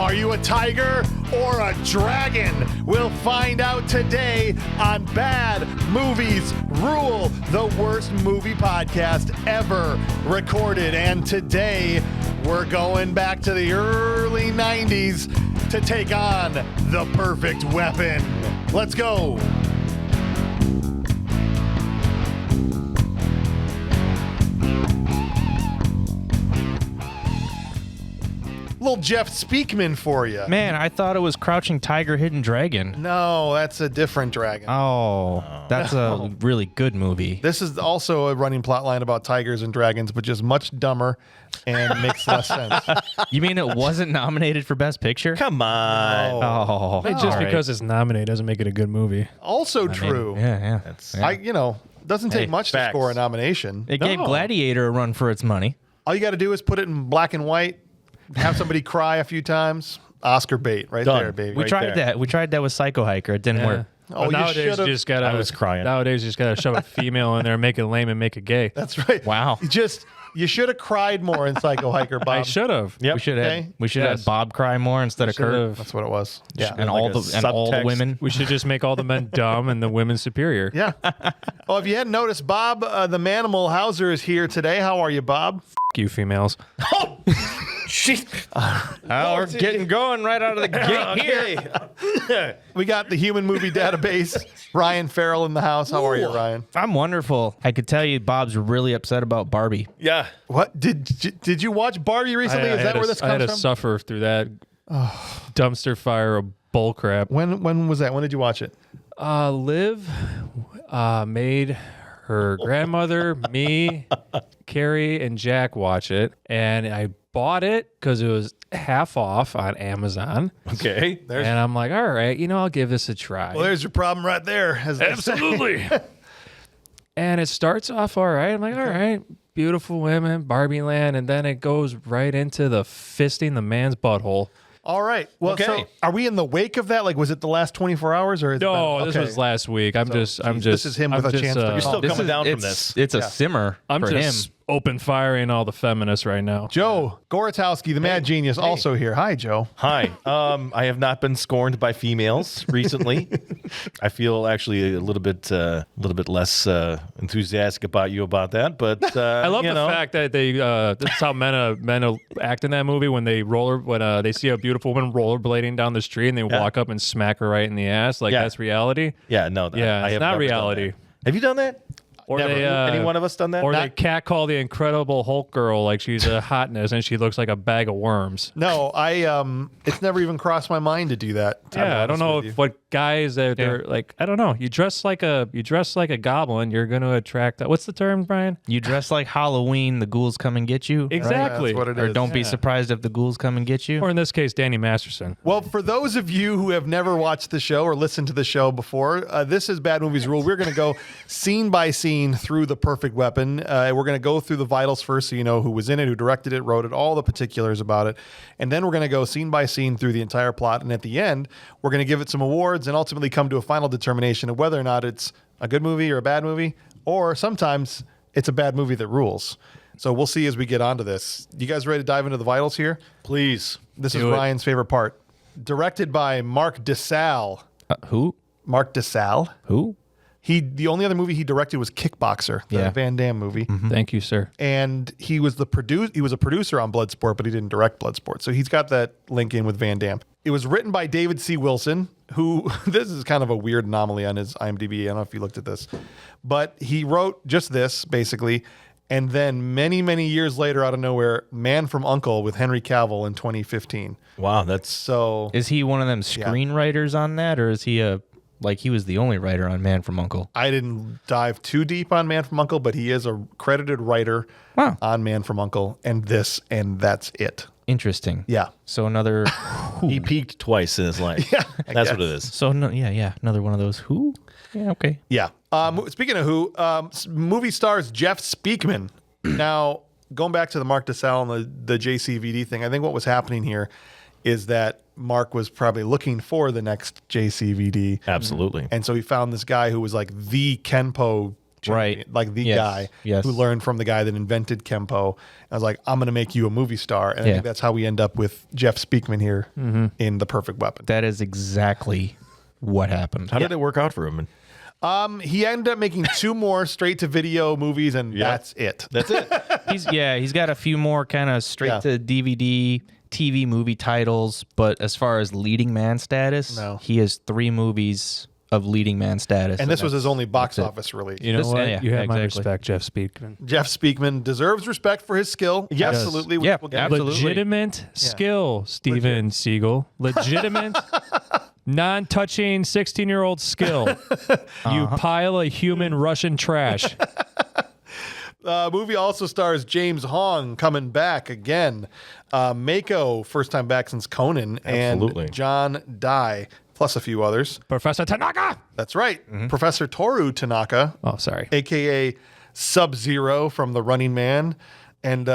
Are you a tiger or a dragon? We'll find out today on Bad Movies Rule, the worst movie podcast ever recorded. And today, we're going back to the early 90s to take on The Perfect Weapon. Let's go. Little Jeff Speakman for you. Man, I thought it was Crouching Tiger, Hidden Dragon. No, that's a different dragon. Oh, that's a really good movie. This is also a running plot line about tigers and dragons, but just much dumber and makes less sense. You mean it wasn't nominated for Best Picture? Come on. Oh, Hey, just because it's nominated doesn't make it a good movie. Also true. Yeah. Doesn't take much to facts. score a nomination. It gave Gladiator a run for its money. All you got to do is put it in black and white, have somebody cry a few times. Oscar bait right Done. there, baby. We Right tried there. that. We tried that with Psycho Hiker. It didn't work. Oh, you nowadays should've- you just gotta. I was crying. Nowadays you just gotta shove a female in there, make it lame, and make it gay. That's right. Wow. You should have cried more in Psycho Hiker, Bob. I should have. Yep. We should have. Okay. We should Yes. have Bob cry more instead of Kurt. Should've. That's what it was. Yeah. And Like all a the subtext. women. We should just make all the men dumb and the women superior. Yeah. Oh, if you hadn't noticed, Bob, the Manimal Hauser is here today. How are you, Bob? F you, females. We're getting going right out of the gate here. We got the Human Movie Database. Ryan Farrell in the house. How are you, Ryan? I'm wonderful. I could tell you Bob's really upset about Barbie. Yeah. What did you watch Barbie recently? Is that where this I had comes to from? suffer through that dumpster fire of bull crap. When was that? When did you watch it? Liv made her grandmother, me, Carrie, and Jack watch it, and I bought it because it was half off on Amazon. Okay. And I'm like, all right, I'll give this a try. Well, there's your problem right there. as they say. Absolutely. And it starts off all right. I'm like, all right, beautiful women, Barbie land, and then it goes right into the fisting the man's butthole. All right. Well, Okay. so are we in the wake of that? Like, was it the last 24 hours or? No, this okay. was last week. I'm just. this is him with I'm a chance to You're still This coming is- down from it's- this. It's a simmer I'm for just him. open firing all the feminists right now. Joe Goratowski, the Mad Genius, also here. Hi, Joe. Hi. I have not been scorned by females recently. I feel actually a little bit less enthusiastic about that. But I love the fact that they. This is how men act in that movie when they they see a beautiful woman rollerblading down the street and they walk up and smack her right in the ass. Like that's reality. Yeah, no. Yeah, I it's have not never done reality. that. Have you done that? Or Never. they, Any one of us done that? Or they catcall the Incredible Hulk girl like she's a hotness and she looks like a bag of worms. No, it's never even crossed my mind to do that. to be Yeah, I don't honest know with you. what guys that they're like. I don't know. You dress like a goblin. You're going to attract. What's the term, Brian? You dress like Halloween, the ghouls come and get you. Exactly. That's what it Or is. don't be surprised if the ghouls come and get you. Or in this case, Danny Masterson. Well, for those of you who have never watched the show or listened to the show before, this is Bad Movies Rule. We're going to go scene by scene through The Perfect Weapon. We're going to go through the vitals first so you know who was in it, who directed it, wrote it, all the particulars about it. And then we're going to go scene by scene through the entire plot. And at the end, we're going to give it some awards and ultimately come to a final determination of whether or not it's a good movie or a bad movie, or sometimes it's a bad movie that rules. So we'll see as we get onto this. You guys ready to dive into the vitals here? Please. This is Do it. Ryan's favorite part. Directed by Mark DeSalle. Who? Mark DeSalle. Who? The only other movie he directed was Kickboxer, the Yeah. Van Damme movie. Thank you, sir. And he was a producer on Bloodsport, but he didn't direct Bloodsport. So he's got that link in with Van Damme. It was written by David C. Wilson, who this is kind of a weird anomaly on his IMDb. I don't know if you looked at this, but he wrote just this basically. And then many, many years later, out of nowhere, Man from U.N.C.L.E. with Henry Cavill in 2015. Wow, that's So Is he one of them screenwriters on that, or is he he was the only writer on Man from U.N.C.L.E.? I didn't dive too deep on Man from U.N.C.L.E., but he is a credited writer on Man from U.N.C.L.E. and that's it. Interesting. Yeah. So another. he peaked twice in his life. Yeah, That's what it is. So no, yeah, another one of those. Who? Yeah, okay. Yeah. Speaking of who, movie stars Jeff Speakman. Now, going back to the Mark DeSalle and the JCVD thing, I think what was happening here is that Mark was probably looking for the next JCVD. Absolutely. And so he found this guy who was like the Kenpo champion, Right. like the Yes. guy Yes. who learned from the guy that invented Kenpo. I was like, I'm going to make you a movie star. And I Yeah. think that's how we end up with Jeff Speakman here in The Perfect Weapon. That is exactly what happened. How did it work out for him? He ended up making 2 more straight-to-video movies, and that's it. That's it. He's got a few more kind of straight to DVD, TV movie titles, but as far as leading man status, No. he has 3 movies of leading man status. And this was his only box office release. You know This- what? yeah, You have my exactly. respect, Jeff Speakman. Jeff Speakman deserves respect for his skill. Yes. Absolutely. Yeah, We'll get absolutely. Legitimate skill, Steven Seagal. Legitimate, non-touching 16-year-old skill. You pile of human Russian trash. Movie also stars James Hong coming back again. Mako, first time back since Conan. Absolutely. And John Dye, plus a few others. Professor Tanaka. That's right. Professor Toru Tanaka, Oh, sorry. a.k.a. Sub-Zero from The Running Man. And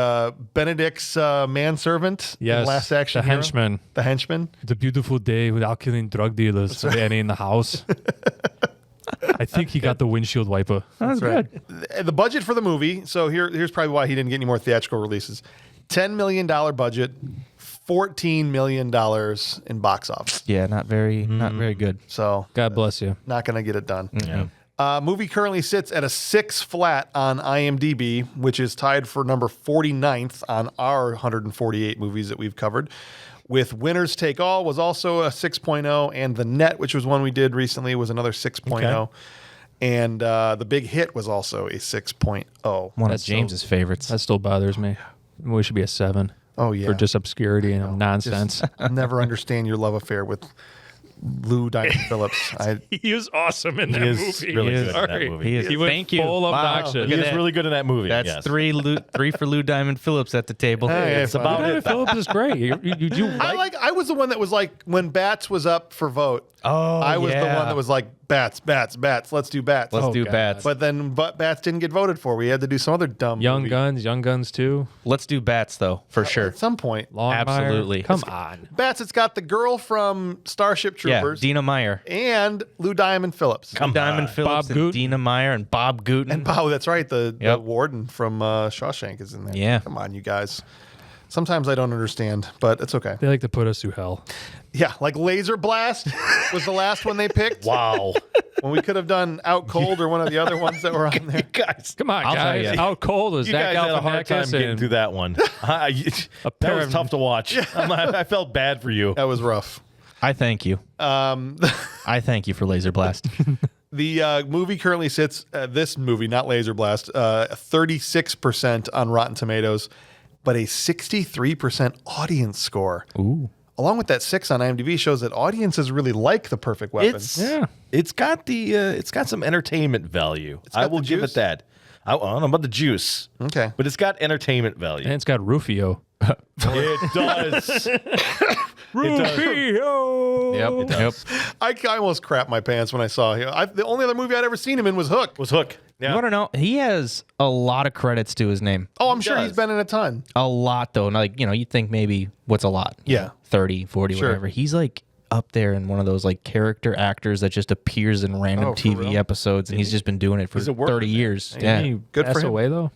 Benedict's manservant. in Yes, Last Action the Hero. henchman. The henchman. It's a beautiful day without killing drug dealers for any in the house. I think he got the windshield wiper. That's good. The budget for the movie, so here's probably why he didn't get any more theatrical releases. $10 million budget, $14 million in box office. Yeah, not very good. So God bless you. not going to get it done. Yeah. Movie currently sits at a 6 flat on IMDb, which is tied for number 49th on our 148 movies that we've covered. With Winners Take All was also a 6.0, and The Net, which was one we did recently, was another 6.0. Okay. And The Big Hit was also a 6.0. One That's of James's favorites. That still bothers me. We should be a 7 Oh, yeah. for just obscurity and nonsense. I'll never understand your love affair with Lou Diamond Phillips. He is awesome in that He is really good in that movie. He is. He went Thank you. full Wow. obnoxious. Look He at is that. really good in that movie. That's yes. 3 for Lou Diamond Phillips at the table. Hey, It's fun. about David it. Phillips is great. You like I was the one that was like, when Bats was up for vote, Oh, I was the yeah. one that was like, Bats, let's do Bats. Let's Oh, do God. Bats. But then Bats didn't get voted for. We had to do some other dumb Young movie. Young Guns too. Let's do Bats though, for sure. At some point. Longmire. Absolutely. Come on. Bats, it's got the girl from Starship Yeah, Troopers Dina Meyer. and Lou Diamond Phillips. Come Diamond on. Phillips Bob and Gooten. Dina Meyer and Bob Gooten. And oh, that's right. The Yep. warden from Shawshank is in there. Yeah. Come on, you guys. Sometimes I don't understand, but it's okay. They like to put us through hell. Yeah, like Laser Blast was the last one they picked. Wow. When we could have done Out Cold or one of the other ones that were on there. Guys. Come on, I'll tell guys. ya. Out cold was You Zach guys had a hard time Galifianakis getting and through that one. That pair was of- tough to watch. I felt bad for you. That was rough. I thank you. I thank you for Laser Blast. The movie currently sits, this movie, not Laser Blast, 36% on Rotten Tomatoes, but a 63% audience score. Ooh. Along with that 6 on IMDb shows that audiences really like The Perfect Weapon. It's got some entertainment value. I got will the give juice? it that. I don't know about the juice. Okay. But it's got entertainment value. and it's got Rufio. It does. Rufio. Yep. I almost crapped my pants when I saw him. The only other movie I'd ever seen him in was Hook. Was Hook. You Yeah. want to know? He has a lot of credits to his name. Oh, I'm sure does. he's been in a ton. A lot, though. Like, you'd think maybe, what's a lot? Yeah. 30, 40, Sure. whatever. He's like up there in one of those like character actors that just appears in random Oh, for TV real? episodes, and he's just been doing it for He's a worker 30 there. years. Didn't Yeah. he Good for pass him. away though?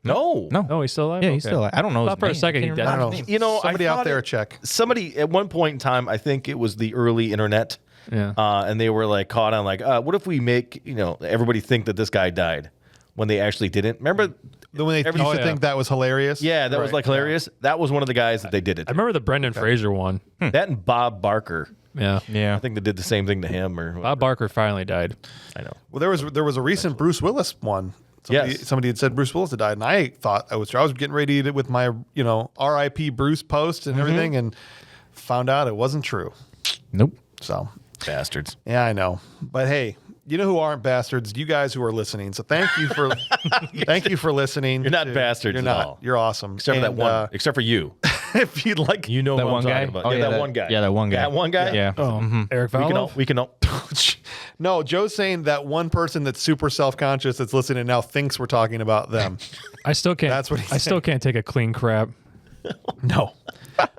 No. No. No, he's still alive. Yeah, he's Okay. still. I don't know. Thought his for a name. second he Can't died. I don't remember know. his name. You know, Somebody I out thought there it- check. Somebody at one point in time, I think it was the early internet, Yeah. and they were like caught on like, what if we make everybody think that this guy died when they actually didn't? Remember? When they used Oh, to yeah. think that was hilarious. Yeah, that was Right. like hilarious. That was one of the guys that they did it. I remember the Brendan Fraser one. That and Bob Barker. Yeah. Yeah. I think they did the same thing to him. Or Bob Barker finally died. I know. Well, there was a recent Bruce Willis one. Yes. Somebody had said Bruce Willis had died, and I thought I was getting ready to, with my R.I.P. Bruce post and everything, and found out it wasn't true. Nope. So Bastards. yeah, I know, but hey, you know who aren't bastards? You guys who are listening. So thank you for listening. You're not bastards You're at not. all. You're awesome. Except for that And, one. Except for you. if you'd like, You know That who one I'm guy? talking about. Oh, yeah, yeah, that one guy. yeah, that one guy. That one guy? Yeah. Oh, Eric We can Vallow? all. We can all. no, Joe's saying that one person that's super self-conscious that's listening now thinks we're talking about them. I still can't. That's what he's I still can't take a clean crap. No.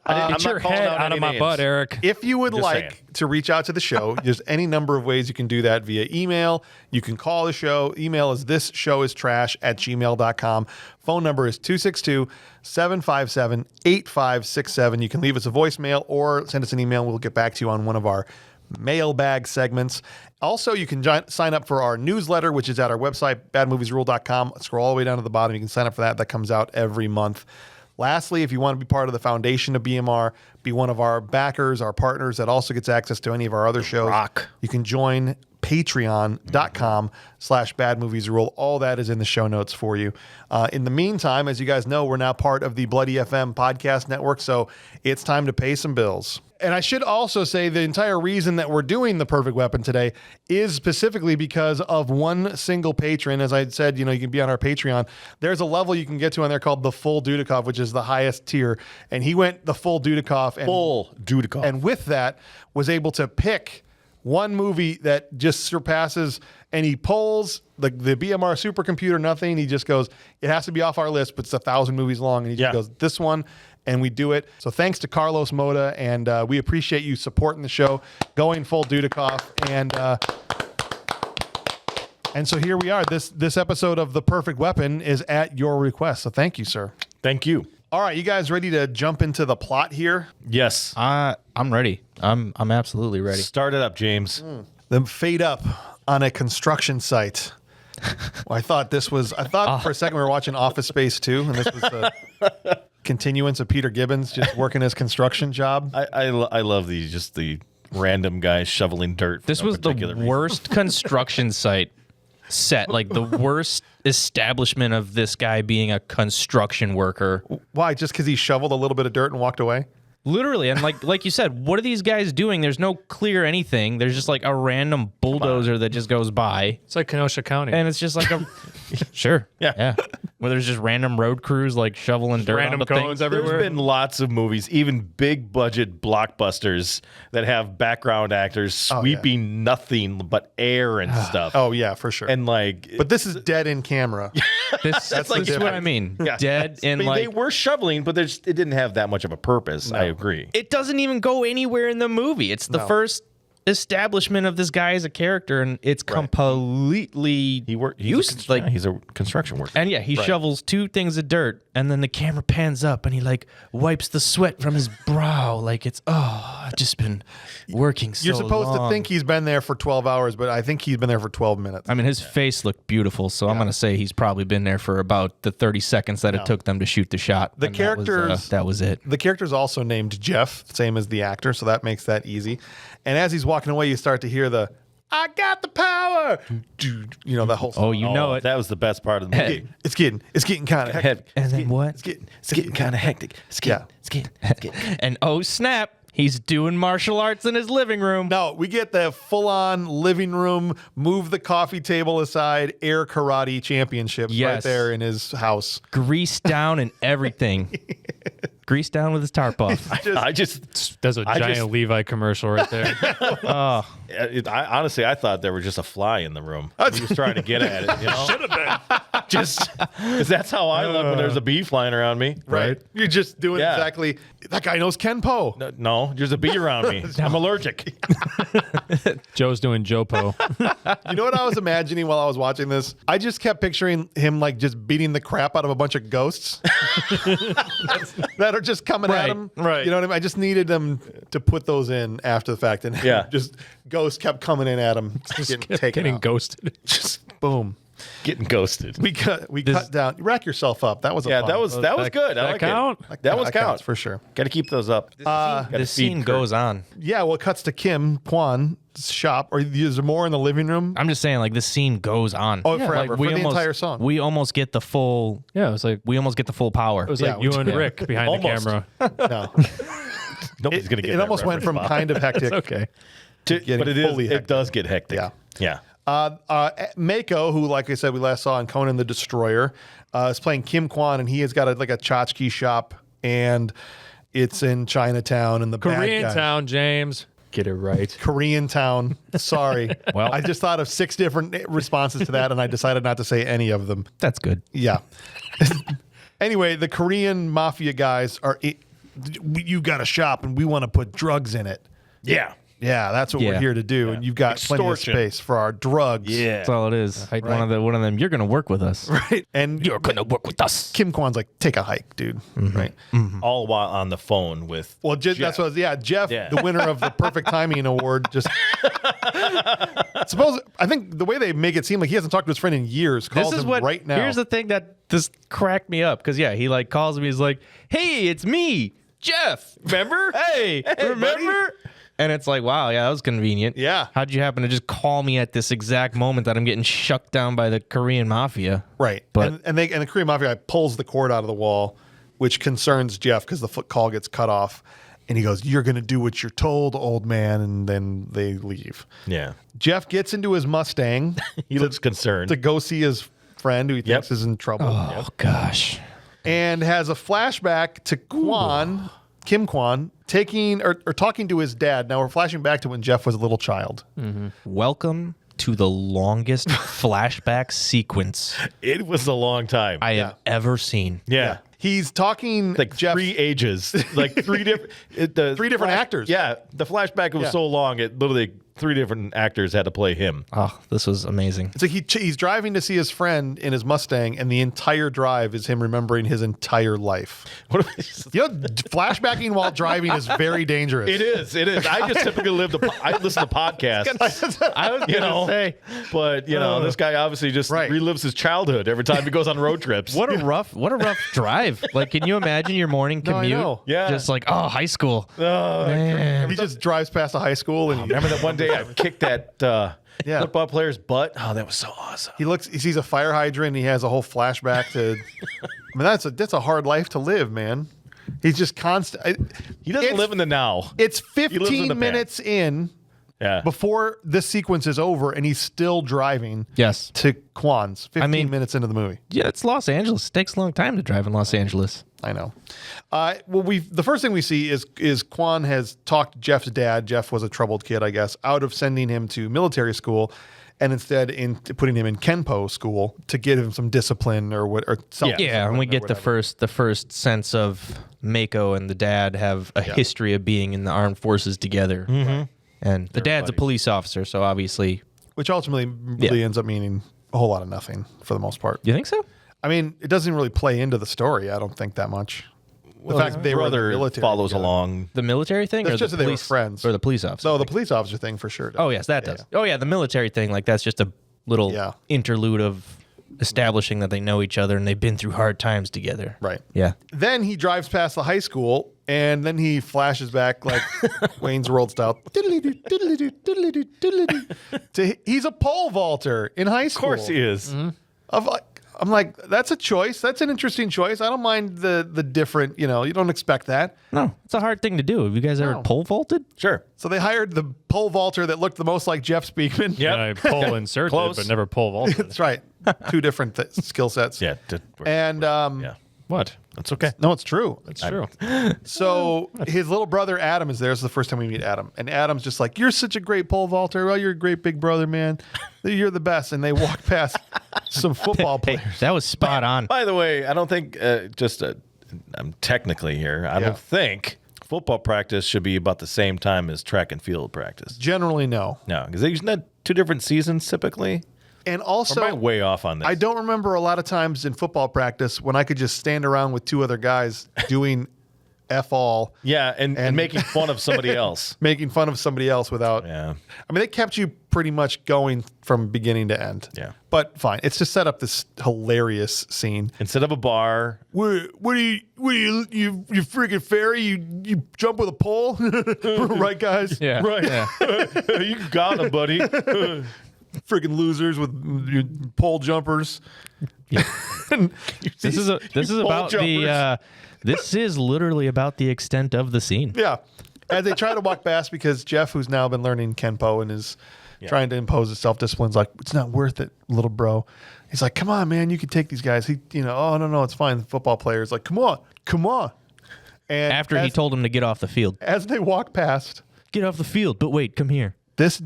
I'm Get not your calling head out out of any my names. butt, Eric. If you would Just like saying. to reach out to the show, there's any number of ways you can do that via email. You can call the show. Email is thisshowIstrash@gmail.com. Phone number is 262-757-8567. You can leave us a voicemail or send us an email. We'll get back to you on one of our mailbag segments. Also, you can sign up for our newsletter, which is at our website, badmoviesrule.com. Scroll all the way down to the bottom. You can sign up for that. That comes out every month. Lastly, if you want to be part of the foundation of BMR, be one of our backers, our partners that also gets access to any of our other shows, you can join patreon.com/badmoviesrule. All that is in the show notes for you. In the meantime, as you guys know, we're now part of the Bloody FM podcast network, so it's time to pay some bills. And I should also say the entire reason that we're doing The Perfect Weapon today is specifically because of one single patron. As I said, you can be on our Patreon. There's a level you can get to on there called the full Dudikoff, which is the highest tier. And he went the full Dudikoff. And with that, was able to pick one movie that just surpasses any polls, the BMR supercomputer, nothing. He just goes, it has to be off our list, but it's 1,000 movies long. And he just goes, this one. And we do it. So thanks to Carlos Moda, and we appreciate you supporting the show, going full Dudikoff, and so here we are. This episode of The Perfect Weapon is at your request. So thank you, sir. Thank you. All right, you guys ready to jump into the plot here? Yes. I'm ready. I'm absolutely ready. Start it up, James. Them fade up on a construction site. Well, I thought for a second we were watching Office Space 2, and this was the continuance of Peter Gibbons just working his construction job. I love the random guys shoveling dirt. This was the worst construction site set, like the worst establishment of this guy being a construction worker. Why? Just because he shoveled a little bit of dirt and walked away? Literally, and like you said, what are these guys doing? There's no clear anything. There's just like a random bulldozer that just goes by. It's like Kenosha County. And it's just like a sure. Yeah. Where there's just random road crews like shoveling dirt random onto cones things. everywhere. There's been lots of movies, even big budget blockbusters that have background actors sweeping nothing but air and stuff. Oh, yeah, for sure. And But this is dead in camera. That's what I mean. Yeah. Dead and they were shoveling, but it didn't have that much of a purpose. I agree. it doesn't even go anywhere in the movie. It's the first establishment of this guy as a character, and it's completely useless. He's a construction worker. And he shovels 2 things of dirt, and then the camera pans up, and he like wipes the sweat from his brow, like it's I've just been working so You're supposed long. to think he's been there for 12 hours, but I think he's been there for 12 minutes. I mean, his face looked beautiful, so I'm going to say he's probably been there for about the 30 seconds that it took them to shoot the shot. The And characters, that was it. The character's also named Jeff, same as the actor, so that makes that easy. And as he's walking away, you start to hear the "I got the power," that whole song. Oh, you know it. That was the best part of the movie. It's getting kind of hectic. And then what? It's getting kind of hectic. It's getting. And oh snap, he's doing martial arts in his living room. No, we get the full-on living room, move the coffee table aside, air karate championships right Yes. there in his house. Greased down and everything. Greased down with his tarp off. I just There's a giant Levi commercial right there. honestly, I thought there was just a fly in the room. He was trying to get at it. Should have been. Just because that's how I look when there's a bee flying around me. Right. You're just doing exactly. That guy knows Kenpo. No, there's a bee around me. I'm allergic. Joe's doing Jopo. You know what I was imagining while I was watching this? I just kept picturing him like just beating the crap out of a bunch of ghosts that are just coming at him. Right. You know what I mean? I just needed them to put those in after the fact, and just ghosts kept coming in at him, Getting ghosted. Just boom. Getting ghosted. We cut down. Rack yourself up. That was a fun. That was good. I like count? it. That was counts count for sure. Got to keep those up. This scene goes on. Yeah, well, it cuts to Kim Kwan's shop, or is there more in the living room? I'm just saying, like, this scene goes on. Oh, forever, for the entire song. We almost get the full. Yeah, it was like power. it was like you and Rick behind the camera. No, Nobody's gonna get. it that almost went from reference, Bob. kind of hectic. Okay. But it is. fully It does get hectic. Yeah. Yeah. Mako, who, like I said, we last saw in Conan the Destroyer, is playing Kim Kwan, and he has got a tchotchke shop, and it's in Chinatown, and the bad Korean guy- town, James. Get it right. Korean town. Sorry. Well- I just thought of 6 different responses to that, and I decided not to say any of them. That's good. Yeah. Anyway, the Korean mafia guys are, you got a shop and we want to put drugs in it. Yeah. Yeah, that's what we're Yeah. here to do. And you've got plenty of Extortion. space for our drugs. Yeah. That's all it is. Right. One of them. You're gonna work with us. Right. And You're gonna work with us. Kim Kwan's like, take a hike, dude. Right. All while on the phone with. Well, that's what. Yeah, Jeff, Yeah. the winner of the Perfect Timing Award, just I think the way they make it seem like he hasn't talked to his friend in years. Calls This is him what. right now. Here's the thing that just cracked me up because he like calls me. He's like, "Hey, it's me, Jeff. Remember? hey, remember?" And it's like, wow, yeah, that was convenient. Yeah. How'd you happen to just call me at this exact moment that I'm getting shucked down by the Korean mafia? Right. But- and the Korean mafia guy pulls the cord out of the wall, which concerns Jeff because the foot call gets cut off. And he goes, "You're going to do what you're told, old man." And then they leave. Yeah. Jeff gets into his Mustang He looks concerned. to go see his friend who he thinks is in trouble. Oh gosh. And has a flashback to Kim Kwan, taking or talking to his dad. Now we're flashing back to when Jeff was a little child. Welcome to the longest flashback sequence It was a long time. I have ever seen. yeah. He's talking Like Jeff, 3 ages. Like 3 different. Three different actors. Yeah. The flashback was Yeah. so long, it literally 3 different actors had to play him. Oh, this was amazing. It's like he's driving to see his friend in his Mustang, and the entire drive is him remembering his entire life. What if it's- You know, flashbacking while driving is very dangerous. It is. It is. I just typically I listen to podcasts. I was You know, say, but this guy obviously just Right. relives his childhood every time he goes on road trips. what a rough drive. Like, can you imagine your morning No, I commute? know. Yeah. Just like, oh, high school. Man. He just drives past a high school, and Remember that one day I kicked that Yeah. football player's butt? Oh, that was so awesome. he sees a fire hydrant, and he has a whole flashback to. I mean, that's a hard life to live, man. He's just constant. He doesn't live in the now. It's lives in the 15 past. minutes in Yeah. before this sequence is over, and he's still driving Yes. to Kwan's. 15 mean- minutes into the movie. Yeah, it's Los Angeles. It takes a long time to drive in Los Angeles. I know. Well, the first thing we see is Kwan has talked Jeff's dad. Jeff was a troubled kid, I guess, out of sending him to military school, and instead in putting him in Kenpo school to give him some discipline or self. Yeah, and we get the first sense of Mako and the dad have a history of being in the armed forces together. Mm-hmm. And the dad's a police officer, so obviously. which ultimately really ends up meaning a whole lot of nothing for the most part. You think so? I mean, it doesn't really play into the story. I don't think that much. The Well, fact that his they were in the brother military follows together. along. The military thing, That's or just the that they were police friends. or the police officer? So the police officer thing for sure. Oh yes, that does. Oh yeah, the military thing, like that's just a little interlude of establishing that they know each other and they've been through hard times together. Right. Yeah. Then he drives past the high school, and then he flashes back like Wayne's World style. Diddly-doo, diddly-doo, diddly-doo, diddly-doo. He's a pole vaulter in high Of school. course he is. I'm like, that's a choice. That's an interesting choice. I don't mind the different, you don't expect that. No, it's a hard thing to do. Have you guys ever No. pole vaulted? Sure. So they hired the pole vaulter that looked the most like Jeff Speakman. Yep. And I pole inserted, Close. but never pole vaulted. That's right. Two different skill sets. Yeah. And yeah. What? That's okay. no, it's true. It's true. So his little brother Adam is there. This is the first time we meet Adam. And Adam's just like, "You're such a great pole vaulter. Well, you're a great big brother, man. You're the best." And they walk past some football Hey, players. that was spot on. By the way, I don't think I'm technically here. I don't think football practice should be about the same time as track and field practice. Generally, no. No, because they're using that 2 different seasons typically. And Or also, am I way off on this? I don't remember a lot of times in football practice when I could just stand around with 2 other guys doing F all, Yeah, and making fun of somebody else. making fun of somebody else without. Yeah. I mean, they kept you pretty much going from beginning to end. Yeah. But fine. It's to set up this hilarious scene. Instead of a bar, What are you freaking fairy? You jump with a pole? Right, guys? Yeah. right? Yeah. You got him, buddy. Freaking losers with your pole jumpers. This is pole about the this is literally about the extent of the scene. Yeah. As they try to walk past, because Jeff, who's now been learning Kenpo and is trying to impose his self-discipline, is like, "It's not worth it, little bro." He's like, "Come on, man, you can take these guys." Oh, no, it's fine. The football player's like, come on. And After he told him to get off the field. as they walk past, Get off the field, but wait, come here. this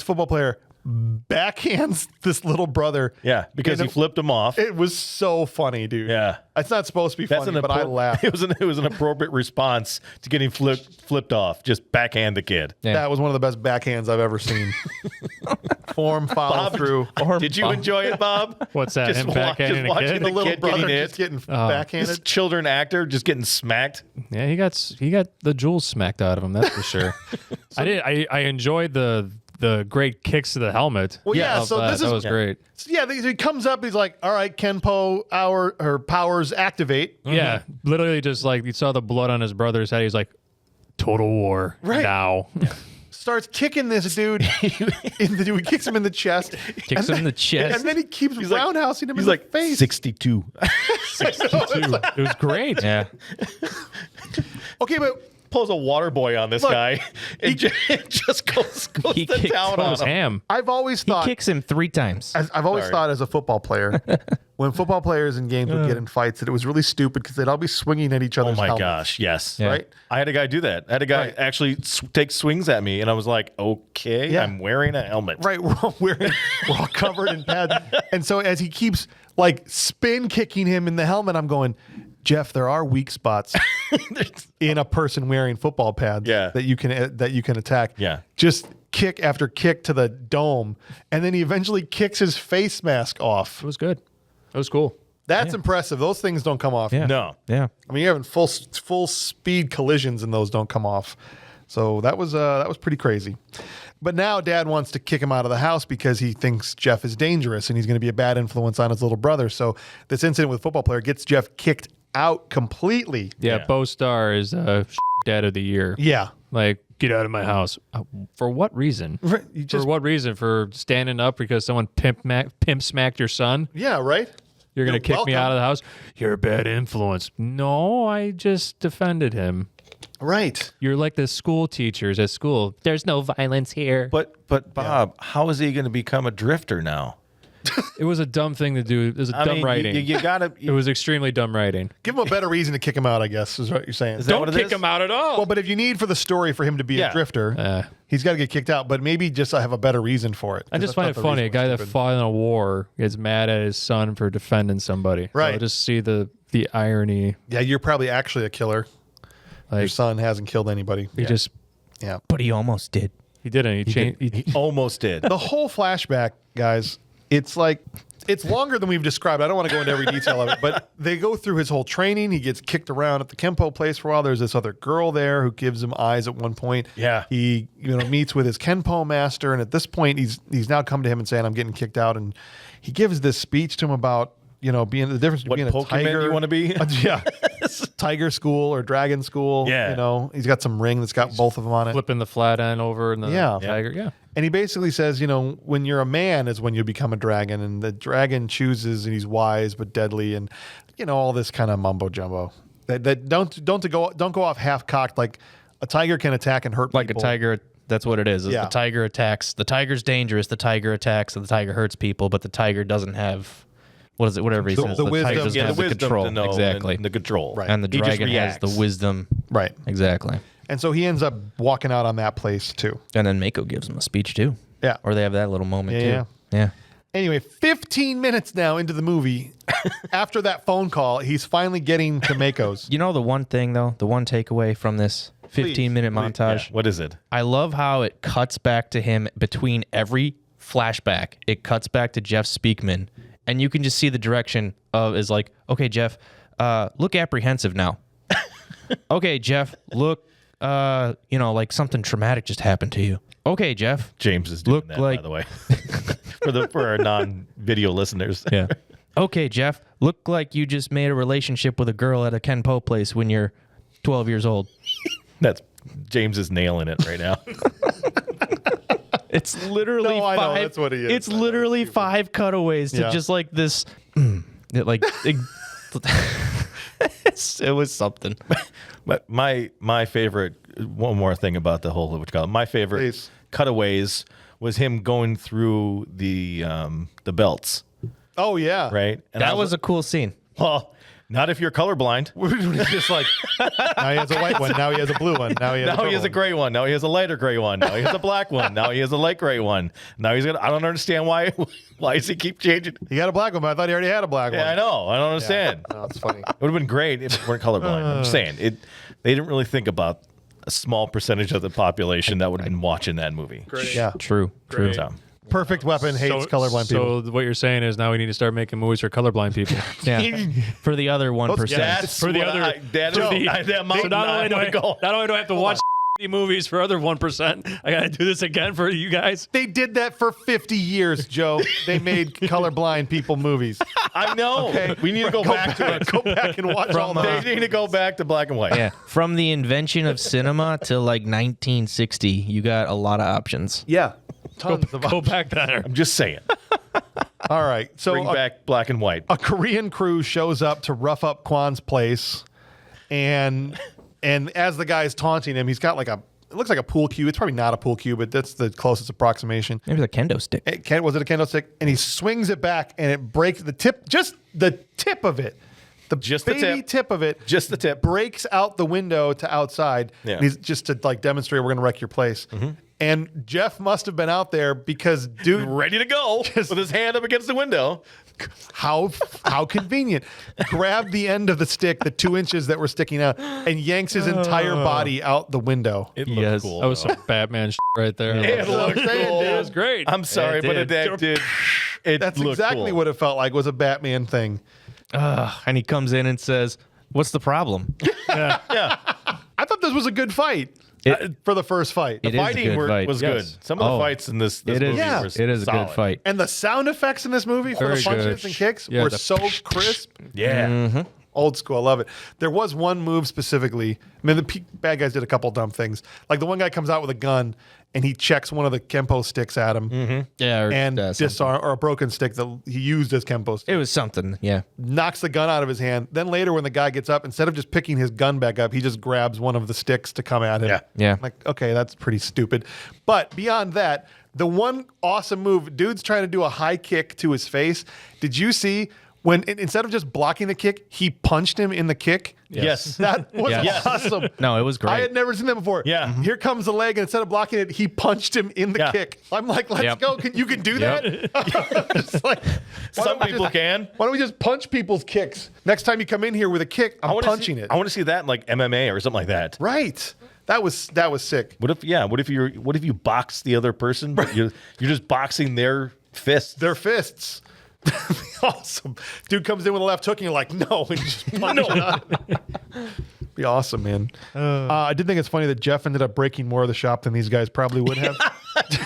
football player, backhands this little brother. Yeah, because And he flipped him off. It was so funny, dude. Yeah. It's not supposed to be funny, but I laughed. It was an appropriate response to getting flipped off. Just backhand the kid. Yeah. That was one of the best backhands I've ever seen. Form, follow through. Did you enjoy it, Bob? What's that? Just Him wa- backhanding just a watching kid? the The little kid brother getting just getting This backhanded. children actor just getting smacked. Yeah, he got the jewels smacked out of him. That's for sure. I enjoyed the great kicks to the helmet. Well, yeah, so this is- that was great. So, yeah, he comes up. He's like, "All right, Kenpo, her powers activate." Yeah, literally just like you saw the blood on his brother's head. He's like, "Total war Right. now." Starts kicking this dude. He kicks him in the chest. Kicks him in the chest. And then he keeps like- roundhousing him He's in like the face. 62. It was great. Yeah. Okay, but Pulls a water boy on this Look, guy and just goes He to kicks town That on was him. ham. I've always He thought, kicks him 3 times. I've always Sorry. thought as a football player, when football players in games would get in fights, that it was really stupid because they'd all be swinging at each Oh other's my helmets. gosh, yes. Yeah. Right? I had a guy do that. I had a guy Right. actually take swings at me, and I was like, okay, Yeah. I'm wearing a helmet. Right, we're all covered in pads. And so as he keeps like spin kicking him in the helmet, I'm going, Jeff, there are weak spots in a person wearing football pads Yeah. that you can attack. Yeah. Just kick after kick to the dome, and then he eventually kicks his face mask off. It was good. It was cool. That's impressive. Those things don't come off. Yeah. No. Yeah. I mean, you're having full speed collisions, and those don't come off. So that was pretty crazy. But now Dad wants to kick him out of the house because he thinks Jeff is dangerous and he's going to be a bad influence on his little brother. So this incident with the football player gets Jeff kicked out completely. Yeah, Yeah. Bo Star is dad of the year. Yeah. Like, get out of my house. For what reason? Right, you just- For what reason? For standing up because someone pimp smacked your son? Yeah, right? You're going to You're kick me welcome. out of the house? You're a bad influence. No, I just defended him. Right. You're like the school teachers at school. There's no violence here. But Bob, how is he going to become a drifter now? It was a dumb thing to do. It was dumb writing. You gotta. It was extremely dumb writing. Give him a better reason to kick him out, I guess, is what you're saying. Is that what Don't it kick is? him out at all. Well, but if you need for the story for him to be Yeah. a drifter, he's got to get kicked out. But maybe just have a better reason for it. I just 'Cause find thought it the funny. A reason guy was that stupid. fought in a war gets mad at his son for defending somebody. Right. So just see the irony. Yeah, you're probably actually a killer. Your Like son hasn't killed anybody. he just Yeah. But he almost did. he didn't. He changed. He almost did. The whole flashback, guys, it's longer than we've described. I don't want to go into every detail of it, but they go through his whole training. He gets kicked around at the Kenpo place for a while. There's this other girl there who gives him eyes at one point. Yeah. He meets with his Kenpo master, and at this point he's now come to him and saying, I'm getting kicked out. And he gives this speech to him about, being the difference What between a Pokemon tiger. you want to be? Yeah. Tiger school or dragon school. Yeah. He's got some ring that's got both of them on it. flipping the flat end over and the Yeah. tiger. Yeah. And he basically says, when you're a man is when you become a dragon, and the dragon chooses, and he's wise but deadly, and all this kind of mumbo jumbo. That don't go off half cocked. Like a tiger can attack and hurt Like people. a tiger. That's what it is. Yeah. The tiger attacks. The tiger's dangerous. The tiger attacks, and the tiger hurts people. But the tiger doesn't have what is it? Whatever he The- says. the tiger wisdom- doesn't yeah, have the the wisdom control. to know Exactly. and the control. Right. And the He just dragon has reacts. the wisdom. Right. Exactly. And so he ends up walking out on that place too. And then Mako gives him a speech too. Yeah. Or they have that little moment Yeah, too. Yeah. Anyway, 15 minutes now into the movie, after that phone call, he's finally getting to Mako's. You know the one thing though, the one takeaway from this 15-minute montage. Yeah. What is it? I love how it cuts back to him between every flashback. It cuts back to Jeff Speakman, and you can just see the direction of is like, okay, Jeff, look apprehensive now. Okay, Jeff, look, like something traumatic just happened to you. Okay, Jeff. James is doing Look that, like- by the way, for our non-video listeners. Yeah. Okay, Jeff, look like you just made a relationship with a girl at a Kenpo place when you're 12 years old. That's James is nailing it right now. It's literally No, I know, five. that's what he is. It's I know, literally 5 cutaways to Yeah. just like this. It was something. But my favorite, one more thing about the whole, what you call it, my favorite Please. cutaways was him going through the belts, Oh, yeah. right? And That was a cool scene. well, Not if you're colorblind. It's just like, now he has a white one. Now he has a blue one. Now he has Now he has a one. gray one. Now he has a lighter gray one. Now he has a black one. Now he has a light gray one. Now he's gonna. I don't understand why. Why does he keep changing? He got a black one, but I thought he already had a black one. Yeah, I know. I don't understand. No, it's funny. It would have been great if it weren't colorblind. I'm just saying it. They didn't really think about a small percentage of the population that would have been watching that movie. Yeah. True. So, Perfect Weapon hates colorblind people. So what you're saying is now we need to start making movies for colorblind people. Yeah. For the other 1%. that's For the what other- that for is- the- that mountain So not I only, do wanna I, go. not only do I have to watch movies for other 1%, I got to do this again for you guys. They did that for 50 years, Joe. They made colorblind people movies. I know. Okay. We need to go back to it. Go back and watch all They those. need to go back to black and white. Yeah. From the invention of cinema to like 1960, you got a lot of options. Yeah. Tons of Go back there. I'm just saying. All right. So Bring back black and white. a Korean crew shows up to rough up Kwan's place, and as the guy's taunting him, he's got like it looks like a pool cue. It's probably not a pool cue, but that's the closest approximation. Maybe the kendo stick. Was it a kendo stick? And he swings it back, and it breaks the tip, just the tip of it, Just the baby tip. of it, Just the tip. breaks out the window to outside. Yeah. And he's just to like demonstrate we're gonna wreck your place. And Jeff must have been out there because dude, Ready to go with his hand up against the window. how convenient. Grabbed the end of the stick, the 2 inches that were sticking out, and yanks his entire body out the window. It looked Yes. cool. That was some Batman right there. It looked cool. It was great. I'm sorry, It but did. it did. It That's looked exactly cool. what it felt like. Was a Batman thing. And he comes in and says, "What's the problem?" Yeah. I thought this was a good fight for the first fight. It is a Fighting good fight. was Yes. good. Some of the Oh. fights in this It movie is. were It is a solid. good fight. And the sound effects in this movie for Very the punches good. and kicks Yeah, were the so crisp. Yeah. Old school. I love it. There was one move specifically. I mean, the bad guys did a couple dumb things. Like the one guy comes out with a gun and he checks one of the Kenpo sticks at him Yeah. Or, and something. disarm or a broken stick that he used as Kenpo stick. It was something. Yeah. Knocks the gun out of his hand. Then later, when the guy gets up, instead of just picking his gun back up, he just grabs one of the sticks to come at him. Yeah. Yeah. I'm like, okay, that's pretty stupid. But beyond that, the one awesome move, dude's trying to do a high kick to his face. Did you see when instead of just blocking the kick, he punched him in the kick? Yes. That was Yes. awesome. No, it was great. I had never seen that before. Yeah. Here comes the leg, and instead of blocking it, he punched him in the Yeah. kick. I'm like, let's Yep. go. You can do Yep. that? It's like, why Some don't we people just- can. Why don't we just punch people's kicks? Next time you come in here with a kick, I'm punching it. I want to see that in like MMA or something like that. Right. That was sick. What if what if you box the other person, but you're just boxing their fists? Their fists. Awesome. Dude comes in with a left hook and you're like, no, and just punch it on. Be awesome, man. I did think it's funny that Jeff ended up breaking more of the shop than these guys probably would have.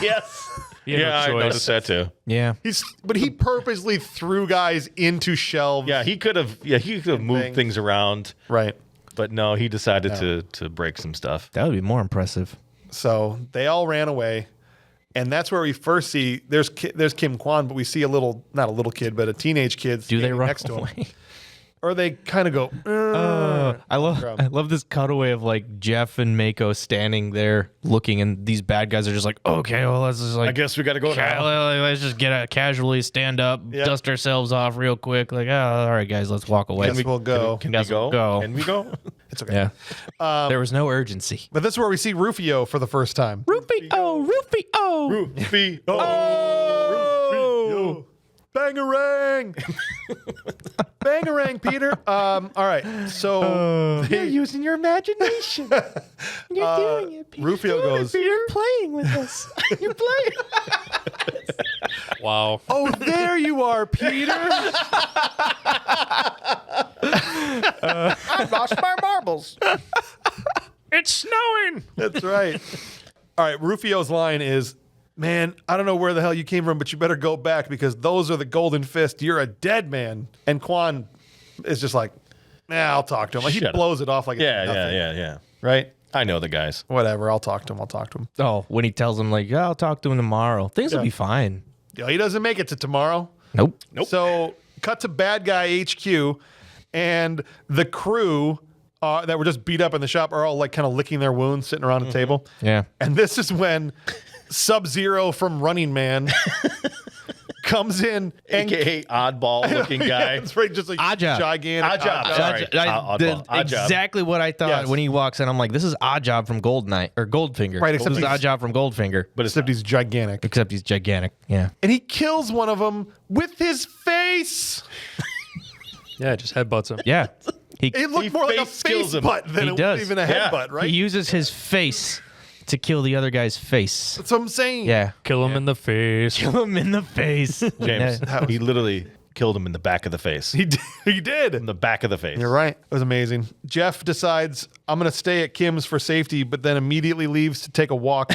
Yes. He had no Yeah, I choice. noticed that too. Yeah. But he purposely threw guys into shelves. Yeah, he could have moved things. things around, Right. but no, he decided to break some stuff. That would be more impressive. So they all ran away. And that's where we first see there's Kim Kwan, but we see not a little kid, but a teenage kid Do they standing run next to him. away? Or they kind of go, I love this cutaway of like Jeff and Mako standing there looking, and these bad guys are just like, okay, well, let's just like, I guess we got to go now. let's just casually stand up, Yep. dust ourselves off real quick. Like, oh, all right, guys, let's walk away. Guess we'll go. Can we Guess go? we'll go. Can we go? It's okay. Yeah. There was no urgency. But this is where we see Rufio for the first time. Rufio. Rufio. Oh! Bangarang! Bangarang, Peter. All right. So You're using your imagination. You're doing it, Peter. Rufio goes, You're playing with us. You're playing. Wow. "Oh, there you are, Peter." I lost my marbles. It's snowing. That's right. All right. Rufio's line is, "Man, I don't know where the hell you came from, but you better go back because those are the golden fist. You're a dead man." And Kwan is just like, "Nah, I'll talk to him." Like, he Shut up. blows it off like it's Yeah, nothing, yeah. right? I know the guys. Whatever. I'll talk to him. Oh, when he tells him like, yeah, I'll talk to him tomorrow. Things will Yeah. be fine. Yeah, he doesn't make it to tomorrow. Nope. So, cut to bad guy HQ, and the crew that were just beat up in the shop are all like kind of licking their wounds, sitting around the table. Yeah. And this is when Sub-Zero from Running Man comes in and AKA oddball looking guy. That's right, just like Oddjob. gigantic. Oddjob. Sorry. Oddball. Oddjob. Exactly what I thought Yes. when he walks in. I'm like, this is Oddjob from Goldfinger. Right, except this is he's- Oddjob from Goldfinger. But it's Except he's gigantic. Except he's gigantic. Yeah. And he kills one of them with his face. Yeah, just headbutts him. Yeah. It looked more like a face kills face him. butt than He it was does. even a Yeah. headbutt, right? He uses his face to kill the other guy's face. That's what I'm saying. Yeah. Kill him in the face. Kill him in the face. James. Yeah. He literally killed him in the back of the face. He did. He did. In the back of the face. You're right. It was amazing. Jeff decides, I'm going to stay at Kim's for safety, but then immediately leaves to take a walk.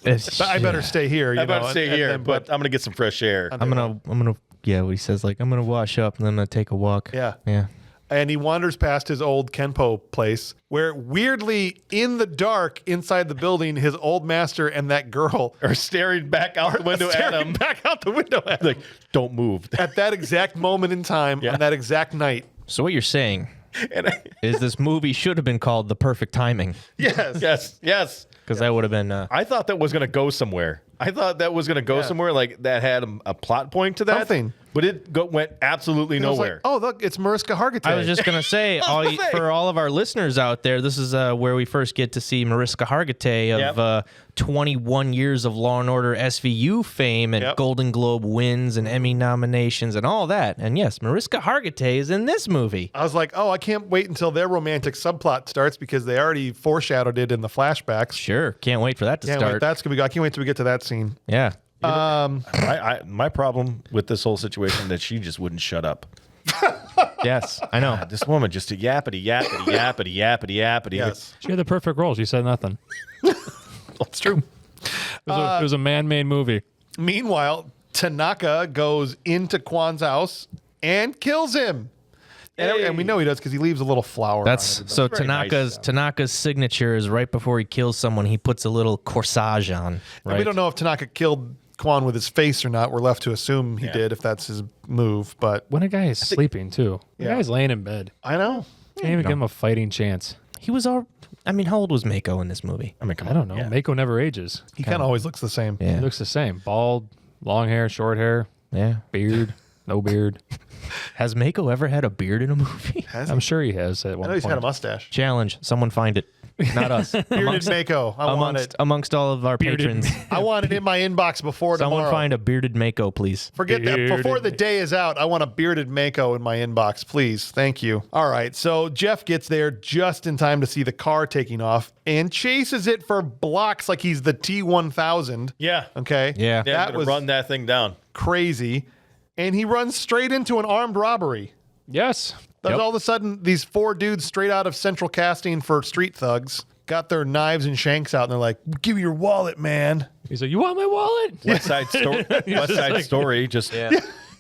It's- I better stay here. You I'm about know, to stay and here, then- but I'm going to get some fresh air. I'm gonna, yeah, what he says, like, I'm gonna wash up and then I'm gonna take a walk. Yeah. Yeah. And he wanders past his old Kenpo place where weirdly in the dark inside the building, his old master and that girl Or staring back out the window at staring him. back out the window at him. Like, don't move. At that exact moment in time, Yeah. on that exact night. So what you're saying And is this movie should have been called The Perfect Timing, Yes. yes. because that would have been I thought that was going to go somewhere. I thought that was going to go somewhere like that had a plot point to that. Something. But it went absolutely I was like, nowhere. oh, look, it's Mariska Hargitay. I was just gonna say, for all of our listeners out there, this is where we first get to see Mariska Hargitay of 21 years of Law and Order SVU fame and Yep. Golden Globe wins and Emmy nominations and all that. And yes, Mariska Hargitay is in this movie. I was like, oh, I can't wait until their romantic subplot starts because they already foreshadowed it in the flashbacks. Sure, can't wait for that to Can't wait. start. That's gonna be. I can't wait till we get to that scene. Yeah, My problem with this whole situation that she just wouldn't shut up. yes, I know. This woman just a yappity, yappity, yappity, yappity, yappity. Yes, She had the perfect role. She said nothing. that's true. It was a man-made movie. Meanwhile, Tanaka goes into Kwan's house and kills him. And we know he does because he leaves a little flower. That's on it. so very nice, Tanaka's signature is right before he kills someone, he puts a little corsage on. And Right? we don't know if Tanaka killed Kwan with his face or not. We're left to assume he did if that's his move. But When a guy is sleeping, too. The Yeah. guy's laying in bed. I know. Can't even give him a fighting chance. He was all. I mean, how old was Mako in this movie? I mean, come I on. don't know. Yeah. Mako never ages. He kind of always looks the same. Yeah, He looks the same. Bald, long hair, short hair, yeah. beard, no beard. Has Mako ever had a beard in a movie? Has I'm he? sure he has at I one know he's point. had a mustache. Challenge. Someone find it. Not us. Bearded Mako. I want it. amongst all of our patrons. I want it in my inbox before Someone tomorrow. find a bearded Mako, please. Forget that. Bearded Before the day is out, I want a bearded Mako in my inbox, please. Thank you. All right. So Jeff gets there just in time to see the car taking off and chases it for blocks like he's the T-1000. Yeah. Okay. Yeah. Yeah, That I'm gonna was run that thing down. crazy. And he runs straight into an armed robbery. Yes. Then all of a sudden, these four dudes straight out of Central Casting for Street Thugs got their knives and shanks out, and they're like, "Give me your wallet, man." He's like, you want my wallet? West Side Story. West Side Story. Just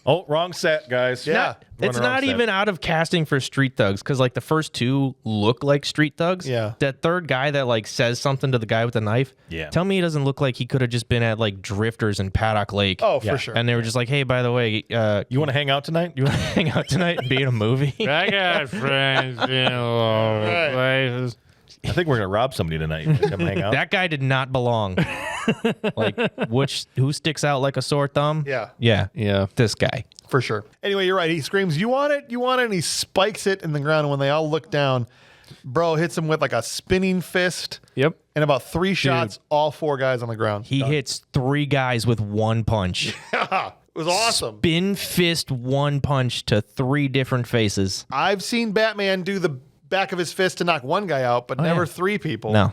oh, wrong set, guys. Yeah. It's Running wrong not set. even out of casting for Street Thugs because like the first two look like Street Thugs. Yeah. That third guy that like says something to the guy with the knife. Yeah. Tell me he doesn't look like he could have just been at like Drifters in Paddock Lake. Oh, for sure. And they were just like, hey, by the way, You want to hang out tonight? you want to hang out tonight and be in a movie? I got friends in all over places. I think we're gonna rob somebody tonight. You wanna come hang out? That guy did not belong. Like, who sticks out like a sore thumb? Yeah. Yeah. Yeah. This guy. For sure. Anyway, you're right. He screams, "You want it? You want it?" And he spikes it in the ground. And when they all look down, bro hits him with like a spinning fist. Yep. And about 3 shots, all 4 guys on the ground. He hits 3 guys with one punch. It was awesome. Spin fist one punch to 3 different faces. I've seen Batman do the back of his fist to knock one guy out, but never yeah. 3 people. No.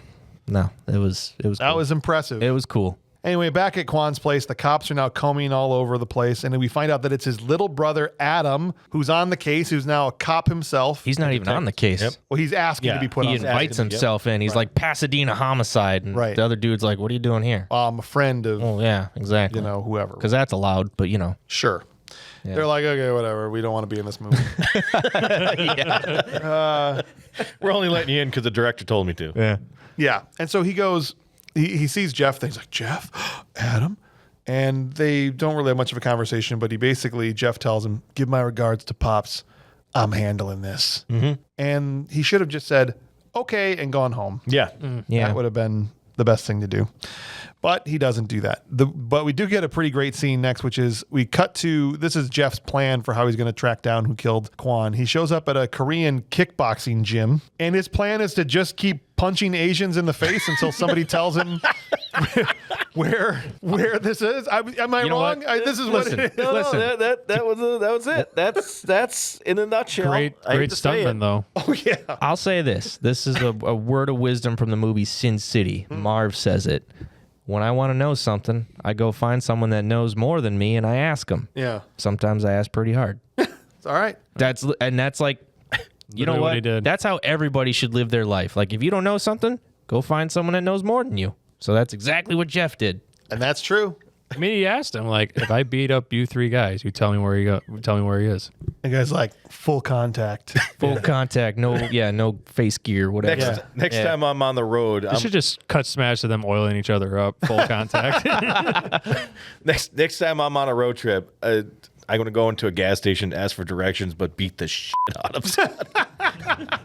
It was That cool. was impressive. It was cool. Anyway, back at Kwan's place, the cops are now combing all over the place, and then we find out that it's his little brother, Adam, who's on the case, who's now a cop himself. He's not even on the case. Yep. Well, he's asking Yeah, to be put He on. invites asking, himself in. He's like Pasadena homicide, and Right. the other dude's like, "What are you doing here?" I'm a friend of, Oh yeah, exactly. whoever. because that's allowed. But you know, Sure. They're like, okay, whatever. We don't want to be in this movie. We're only letting you in because the director told me to. yeah. Yeah. And so he goes, he sees Jeff. He's like, "Jeff, Adam." And they don't really have much of a conversation, but Jeff tells him, "Give my regards to Pops. I'm handling this." Mm-hmm. And he should have just said, "Okay," and gone home. Yeah. Yeah. That would have been the best thing to do. But he doesn't do that. But we do get a pretty great scene next, which is we cut to, this is Jeff's plan for how he's going to track down who killed Kwan. He shows up at a Korean kickboxing gym, and his plan is to just keep punching Asians in the face until somebody tells him where this is. Am I You know wrong? what? This is Listen, what it is. No, Listen. that was it. That's in a nutshell. Great I hate to say stuntman it. though. Oh, yeah. I'll say this. This is a word of wisdom from the movie Sin City. Marv says it. When I want to know something, I go find someone that knows more than me and I ask them. Yeah. Sometimes I ask pretty hard. It's all right. That's like, you know Literally what what? he did. That's how everybody should live their life. Like, if you don't know something, go find someone that knows more than you. So that's exactly what Jeff did. And that's true. I mean, he asked him like, if I beat up you three guys, you tell me where he go. Tell me where he is. The guy's like, full contact. Full contact, no face gear, whatever. Next Yeah. time I'm on the road, They should just cut smash to them oiling each other up, full contact. next time I'm on a road trip, I'm going to go into a gas station, ask for directions, but beat the shit out of somebody.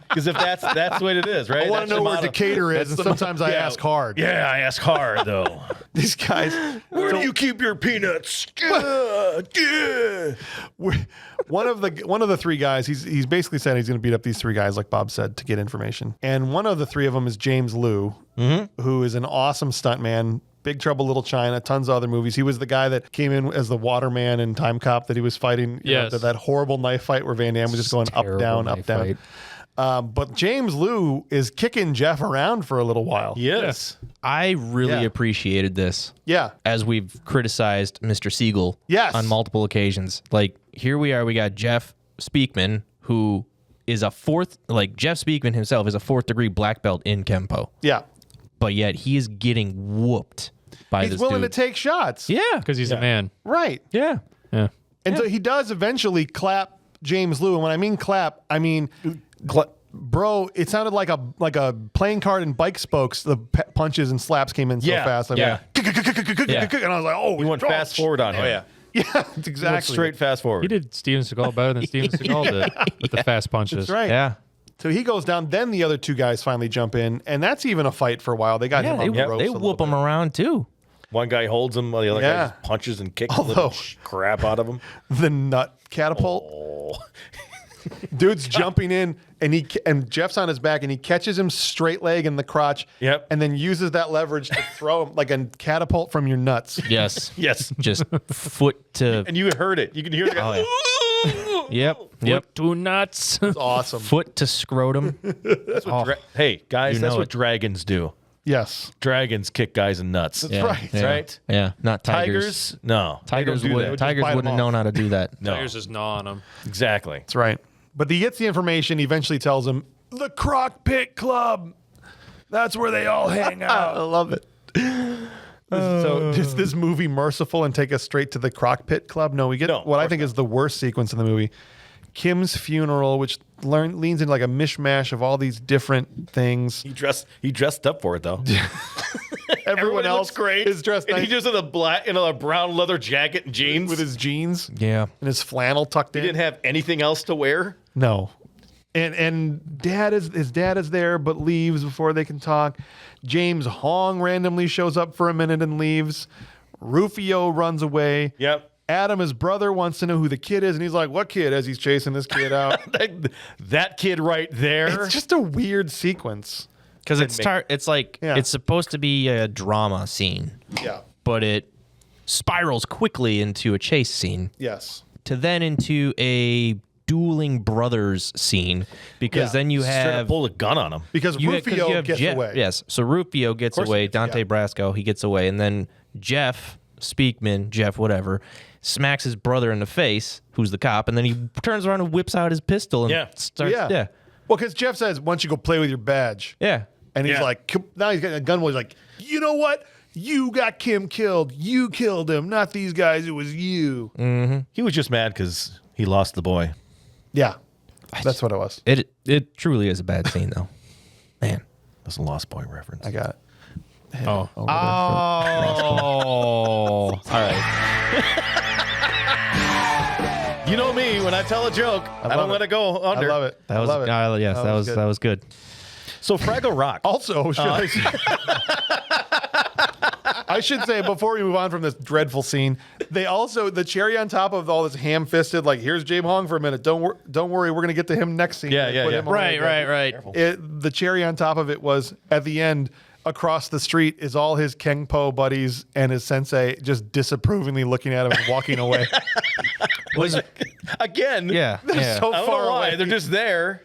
Because if that's the way it is, right? I want to know where Decatur is, and sometimes I ask hard. Yeah, I ask hard though. These guys, Where do you keep your peanuts? Yeah. one of the three guys, he's basically said he's going to beat up these three guys, like Bob said, to get information. And one of the three of them is James Liu, who is an awesome stuntman. Big Trouble Little China, tons of other movies. He was the guy that came in as the waterman in Time Cop that he was fighting. Yes. That horrible knife fight where Van Damme was just going up, Terrible down, up, knife down. fight. But James Liu is kicking Jeff around for a little while. Yes. I really Yeah. appreciated this. Yeah. As we've criticized Mr. Seagal Yes. on multiple occasions. Like, here we are, we got Jeff Speakman, who is Jeff Speakman himself is a 4th degree black belt in Kenpo. Yeah. But yet he is getting whooped by He's this willing dude. to take shots. Yeah. Because he's a man. Right. Yeah. Yeah. And so he does eventually clap James Liu. And when I mean clap, I mean, bro, it sounded like a playing card and bike spokes. The punches and slaps came in so Yeah, fast. I mean, yeah. And I was like, oh, He went fast forward on him. Yeah, it's He went exactly. straight fast forward. He did Steven Seagal better than Steven Seagal did with the fast punches. That's right. Yeah. So he goes down. Then the other two guys finally jump in. And that's even a fight for a while. They got Yeah, him on the ropes. they a whoop little him bit. around too. One guy holds him while the other guy Yeah. just punches and kicks Although- the crap out of him. The nut catapult. Oh. Dude's jumping in, and Jeff's on his back, and he catches him straight leg in the crotch. Yep. And then uses that leverage to throw him like a catapult from your nuts. Yes. Yes. Just foot to And you heard it. You can hear the guy. Yep. Two nuts. It's awesome. Foot to scrotum. Hey, guys, You that's know what it. dragons do. Yes. Dragons kick guys in nuts. Yeah, right. yeah, Right? Yeah. Not tigers. Tigers? No. Tigers They don't do would that. Tigers bite 'em wouldn't have off. known how to do that. No. Tigers just gnaw on him. Exactly. That's right. But he gets the information. He eventually tells him, the Crock Pit Club. That's where they all hang out. I love it. So is this movie merciful and take us straight to the Crock Pit Club? No, we get No, what of I think is the worst sequence in the movie. Kim's funeral, which leans into like a mishmash of all these different things. He dressed up for it though. Everyone else looks great. is dressed and nice he just in a brown leather jacket and jeans. with his jeans Yeah. and his flannel tucked he in. didn't have anything else to wear. No. And his dad is there but leaves before they can talk. James Hong randomly shows up for a minute and leaves. Rufio runs away. Yep. Adam, his brother, wants to know who the kid is, and he's like, what kid? As he's chasing this kid out. That kid right there. It's just a weird sequence. Because it's like Yeah. it's supposed to be a drama scene, Yeah. but it spirals quickly into a chase scene Yes. to then into a dueling brothers scene because Yeah. then you Straight up have pulled a gun on him. Because Rufio gets Jeff, away. Yes, so Rufio gets course he away. gets- Dante yeah. Brasco, he gets away, and then Jeff Speakman, whatever, smacks his brother in the face, who's the cop, and then he turns around and whips out his pistol and Yeah. starts. Yeah. Well, because Jeff says, why don't you go play with your badge? Yeah. And he's Yeah. like, now he's got a gun. He's like, you know what? You got Kim killed. You killed him, not these guys. It was you. He was just mad because he lost the boy. Yeah. That's what it was. It truly is a bad scene, though. Man. That's a Lost Boy reference. I got it. Oh. Oh. All right. You know me, when I tell a joke, I don't love let it. it go I under. love it. That was I love it. yes, that was good. So Fraggle Rock. Also, should I say, I should say before we move on from this dreadful scene, they also the cherry on top of all this ham-fisted, like here's James Hong for a minute. Don't worry, we're gonna get to him next scene. Yeah, They put yeah. him on Right, like right, right. the cherry on top of it was at the end. Across the street is all his Kenpo buddies and his sensei just disapprovingly looking at him and walking away. Again. Yeah, yeah. so I don't far know why. away. They're just there.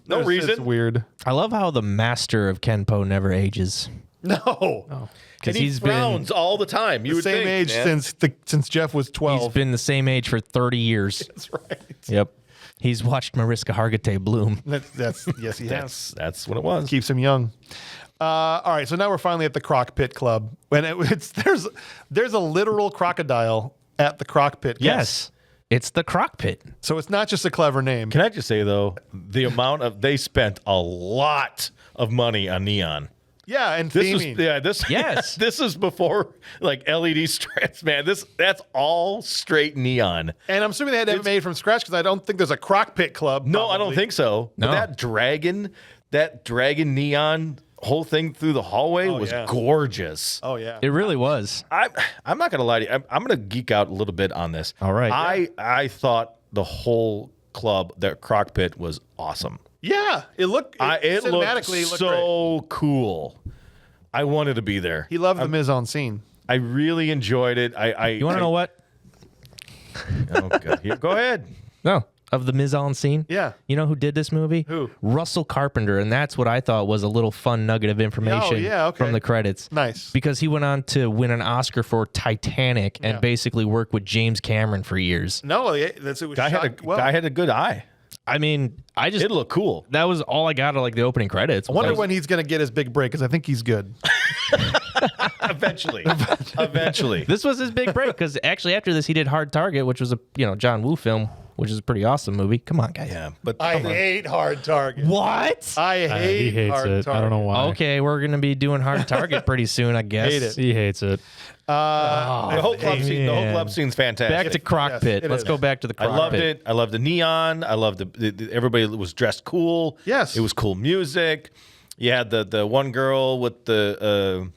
No It's reason. weird. I love how the master of Kenpo never ages. No. And Because he he's been frowns all the time. You The would same think, age man. since Jeff was 12. he's been the same age for 30 years. That's right. Yep. He's watched Mariska Hargitay bloom. That's yes, he has. That's what it was. Keeps him young. All right, so now we're finally at the Croc Pit Club. When there's a literal crocodile at the Croc Pit Club. Yes. It's the crock pit. So it's not just a clever name. Can I just say though, the amount of they spent a lot of money on neon. Yeah, and This was theming. this Yes. this is before like LED strips, man. That's all straight neon. And I'm assuming they had to have it made from scratch because I don't think there's a Croc Pit Club. No, I don't probably. think so. No. But that dragon neon whole thing through the hallway was yeah. gorgeous. Oh yeah. It really was. I'm not gonna lie to you. I'm gonna geek out a little bit on this. All right. I thought the whole club, the Croc Pit, was awesome. Yeah, it looked It looked cinematically it looked great. so cool. I wanted to be there. He loved the mise en scene. I really enjoyed it. You want to know what? Oh, God. Here, go ahead. No. Of the mise en scene? Yeah. You know who did this movie? Who? Russell Carpenter. And that's what I thought was a little fun nugget of information yeah, okay. from the credits. Nice. Because he went on to win an Oscar for Titanic and Yeah. basically work with James Cameron for years. No, that's it was Guy shot had a well. guy had a good eye. I mean, It looked cool. that was all I got of like the opening credits. I wonder That was- when he's going to get his big break because I think he's good. Eventually. Eventually. This was his big break because actually after this he did Hard Target, which was a John Woo film, which is a pretty awesome movie. Come on, guys. Yeah, but I hate Hard Target. What? I hate He hates Hard it. Target. I don't know why. Okay, we're gonna be doing Hard Target pretty soon, I guess. Hate it. He hates it. the whole club scene. The whole club scene's fantastic. Back to Crock Yes, Pit. it Let's is. go back to the I Crock loved Pit. it. I loved the neon. I loved everybody was dressed cool. Yes. it was cool music. You had the one girl with the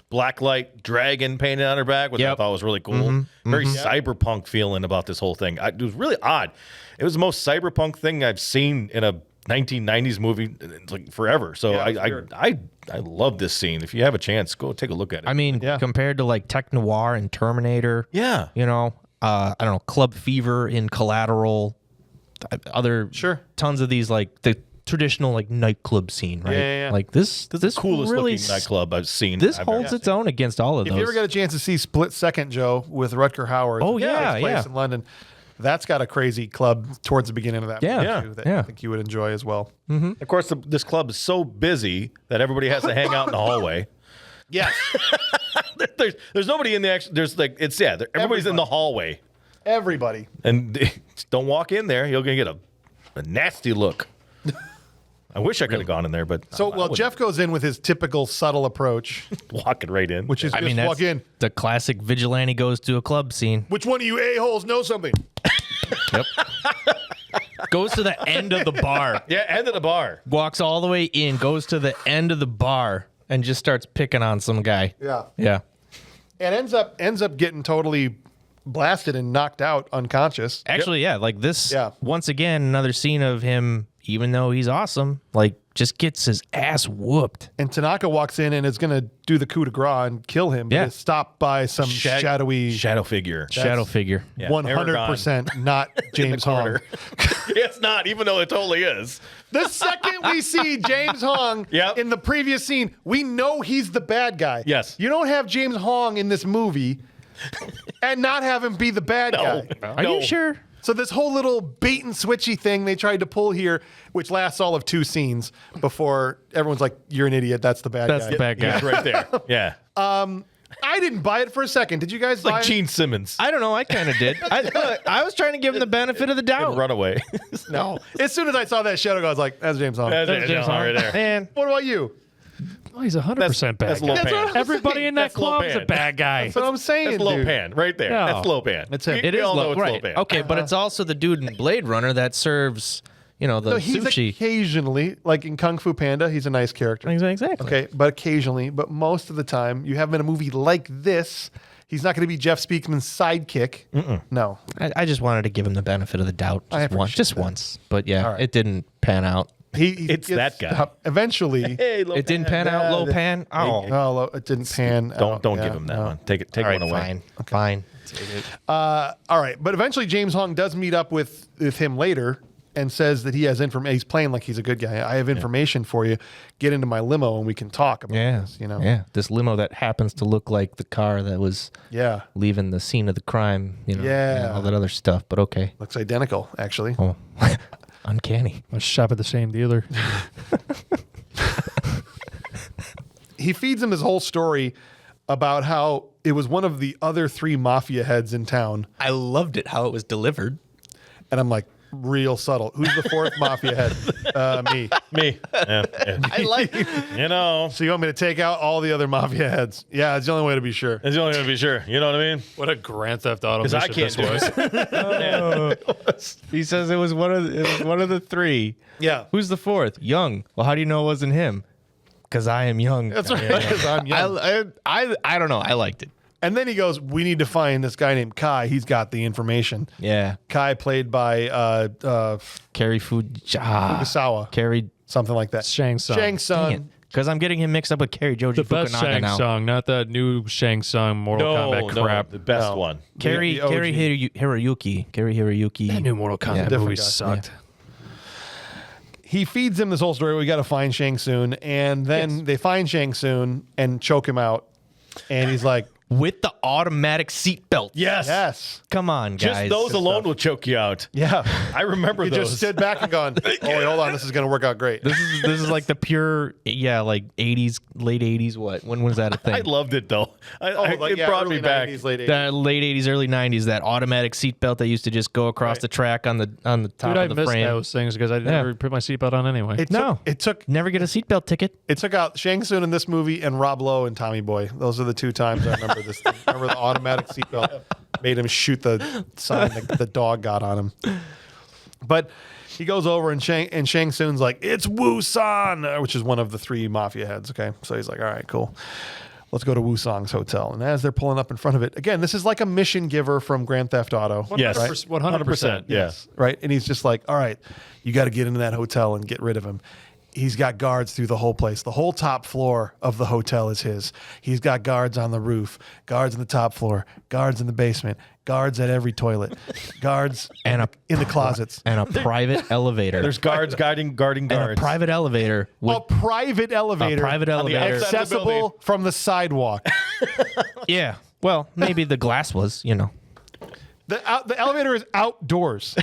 black light dragon painted on her back, which I Yep. thought was really cool. Very cyberpunk feeling about this whole thing. It was really odd. It was the most cyberpunk thing I've seen in a 1990s movie like forever. So Yeah, it was weird. I love this scene. If you have a chance, go take a look at it. I mean, Yeah. compared to like Tech Noir and Terminator, yeah. I don't know, Club Fever in Collateral, other Sure. tons of these like the traditional like nightclub scene, right? Yeah. Like this Coolest really looking nightclub I've seen. This I've holds ever its own against all of If those. you ever get a chance to see Split Second, Joe, with Rutger Hauer, Oh, it yeah, takes place yeah. in London. That's got a crazy club towards the beginning of that Yeah, movie, yeah, too, that yeah. I think you would enjoy as well. Of course, this club is so busy that everybody has to hang out in the hallway. Yes. There's nobody in the actual. There's like everybody's in the hallway, Everybody. and don't walk in there. You're gonna get a nasty look. I wish I could have gone in there, but So, I well, wouldn't. Jeff goes in with his typical subtle approach, walking right in, which is I just mean, walk that's in. the classic vigilante goes to a club scene. Which one of you a-holes know something? Yep. Goes to the end of the bar. yeah, end of the bar. Walks all the way in, goes to the end of the bar, and just starts picking on some guy. Yeah. Yeah. And ends up getting totally blasted and knocked out unconscious. Actually, yeah, like this, Yeah. once again, another scene of him, even though he's awesome, like just gets his ass whooped. And Tanaka walks in and is going to do the coup de grace and kill him. But Yeah. is stopped by some shadowy shadow figure. Shadow figure. Yeah, 100% not James Hong. corner. It's not, even though it totally is. The second we see James Hong Yep. in the previous scene, we know he's the bad guy. Yes. You don't have James Hong in this movie and not have him be the bad guy. Are you sure? So this whole little bait and switchy thing they tried to pull here, which lasts all of 2 scenes before everyone's like, "You're an idiot. That's the bad That's guy." the bad guy. It's right there. Yeah, I didn't buy it for a second. Did you guys it's buy like it? Gene Simmons. I don't know. I kind of did. I was trying to give him the benefit of the doubt. Runaway. No. As soon as I saw that shadow, I was like, "That's James Hong." That's There's it, James no, Hong. right there. And What about you? Oh, he's 100% bad That's guy. low That's what I pan. was Everybody saying. in that That's low club is a pan. bad guy. That's what I'm saying, That's low dude. pan right there. Yeah. That's low pan. That's it. it We is all know low, it's right? low pan. Okay, but it's also the dude in Blade Runner that serves, the he's sushi. occasionally, like in Kung Fu Panda, he's a nice character. Exactly. Okay, but occasionally, but most of the time, you have him in a movie like this. He's not going to be Jeff Speakman's sidekick. No. I just wanted to give him the benefit of the doubt just once. But yeah, right. it didn't pan out. It's that guy. Eventually. Hey, It didn't pan out. Low pan. Oh, No, it didn't pan out. Don't Yeah, give him that no. one. Take all right, one away. fine. All right, but eventually James Hong does meet up with him later and says that he has information. He's playing like he's a good guy. I have information for you. Get into my limo and we can talk about this. Yeah, this limo that happens to look like the car that was leaving the scene of the crime. Yeah. all that other stuff. But okay. Looks identical, actually. Oh, uncanny. Let's shop at the same dealer. He feeds him his whole story about how it was one of the other 3 mafia heads in town. I loved it how it was delivered. And I'm like, real subtle. Who's the 4th mafia head? Me. Me. Yeah. I like. So you want me to take out all the other mafia heads? Yeah, it's the only way to be sure. It's the only way to be sure. You know what I mean? What a Grand Theft Auto Because mission I can't this do was. it. He says it was one of the 3. Yeah. Who's the 4th? Young. Well, how do you know it wasn't him? Because I am young. That's right. 'Cause I'm young. I don't know. I liked it. And then he goes, we need to find this guy named Kai. He's got the information. Yeah. Kai played by Carrie Fujisawa. Carrie. Something like that. Shang Tsung. Shang Tsung. Because I'm getting him mixed up with Carrie Joji The best Fukunaga Shang now. Tsung, not that new Shang Tsung Mortal Kombat crap. the best No. one. Carrie The OG. Hiroyuki. Carrie Hiroyuki. That new Mortal Kombat Yeah. movie Different guy. sucked. He feeds him this whole story. We got to find Shang Tsung. And then they find Shang Tsung and choke him out. And he's like, With the automatic seatbelt. Yes. Come on, guys. Just those alone will choke you out. yeah. I remember He those. just stood back and gone, oh, wait, hold on. This is going to work out great. This is like the pure, like 80s, late 80s. What? When was that a thing? I loved it though. It brought me early back. 90s, late 80s. The late 80s, early 90s. That automatic seatbelt that used to just go across the track on the top Dude, of I the missed frame. those things because I never put my seatbelt on anyway. It took Never get a seatbelt ticket. It took out Shang Tsung in this movie and Rob Lowe and Tommy Boy. Those are the 2 times I remember this. Remember the automatic seatbelt made him shoot the sign the dog got on him. But he goes over and Shang Tsung's like, it's Woo-san, which is one of the 3 mafia heads. Okay, so he's like, all right, cool. Let's go to Woo-sang's hotel. And as they're pulling up in front of it, again, this is like a mission giver from Grand Theft Auto. Yes. right? 100%. Yes. Right? And he's just like, all right, you got to get into that hotel and get rid of him. He's got guards through the whole place. The whole top floor of the hotel is his. He's got guards on the roof, guards on the top floor, guards in the basement, guards at every toilet, guards And in the closets. And a private elevator. There's guards guarding and a guards. private elevator. With A private elevator. private on the elevator. outside. accessible from the sidewalk. Yeah. Well, maybe the glass was, The elevator is outdoors.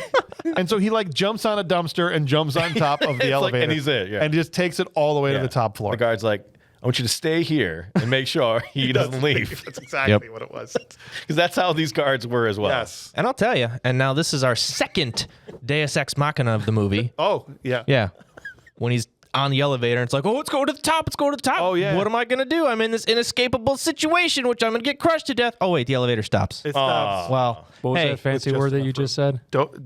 And so he like jumps on a dumpster and jumps on top of the It's like- elevator. and he's there, yeah. And just takes it all the way Yeah. to the top floor. The guard's like, I want you to stay here and make sure he doesn't leave. That's exactly what it was. Because that's how these guards were as well. Yes. And I'll tell you, and now this is our second Deus Ex Machina of the movie. Oh, yeah. Yeah. When he's on the elevator, it's like, oh, let's go to the top. Let's go to the top. Oh, yeah. What am I going to do? I'm in this inescapable situation, which I'm going to get crushed to death. Oh, wait, the elevator stops. It stops. Well, What was hey, that fancy just word that enough you just said?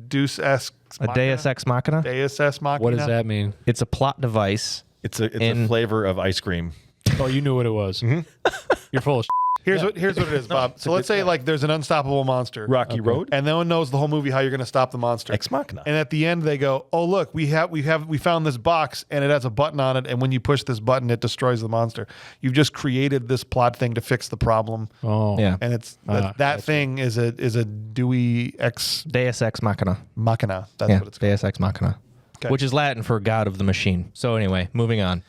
Deus Ex a Deus Ex Machina. Deus Ex Machina. What does that mean? It's a plot device. It's a flavor of ice cream. Oh, you knew what it was. You're full of Here's what it is, Bob. So let's say like there's an unstoppable monster. Rocky Road. And no one knows the whole movie how you're going to stop the monster. Ex Machina. And at the end they go, "Oh, look, we found this box and it has a button on it, and when you push this button it destroys the monster." You've just created this plot thing to fix the problem. Oh. Yeah. And it's that thing is a Dewey Ex Deus Ex Machina. Machina. That's Yeah, what it's called. Deus Ex Machina. Okay. Which is Latin for God of the Machine. So anyway, moving on.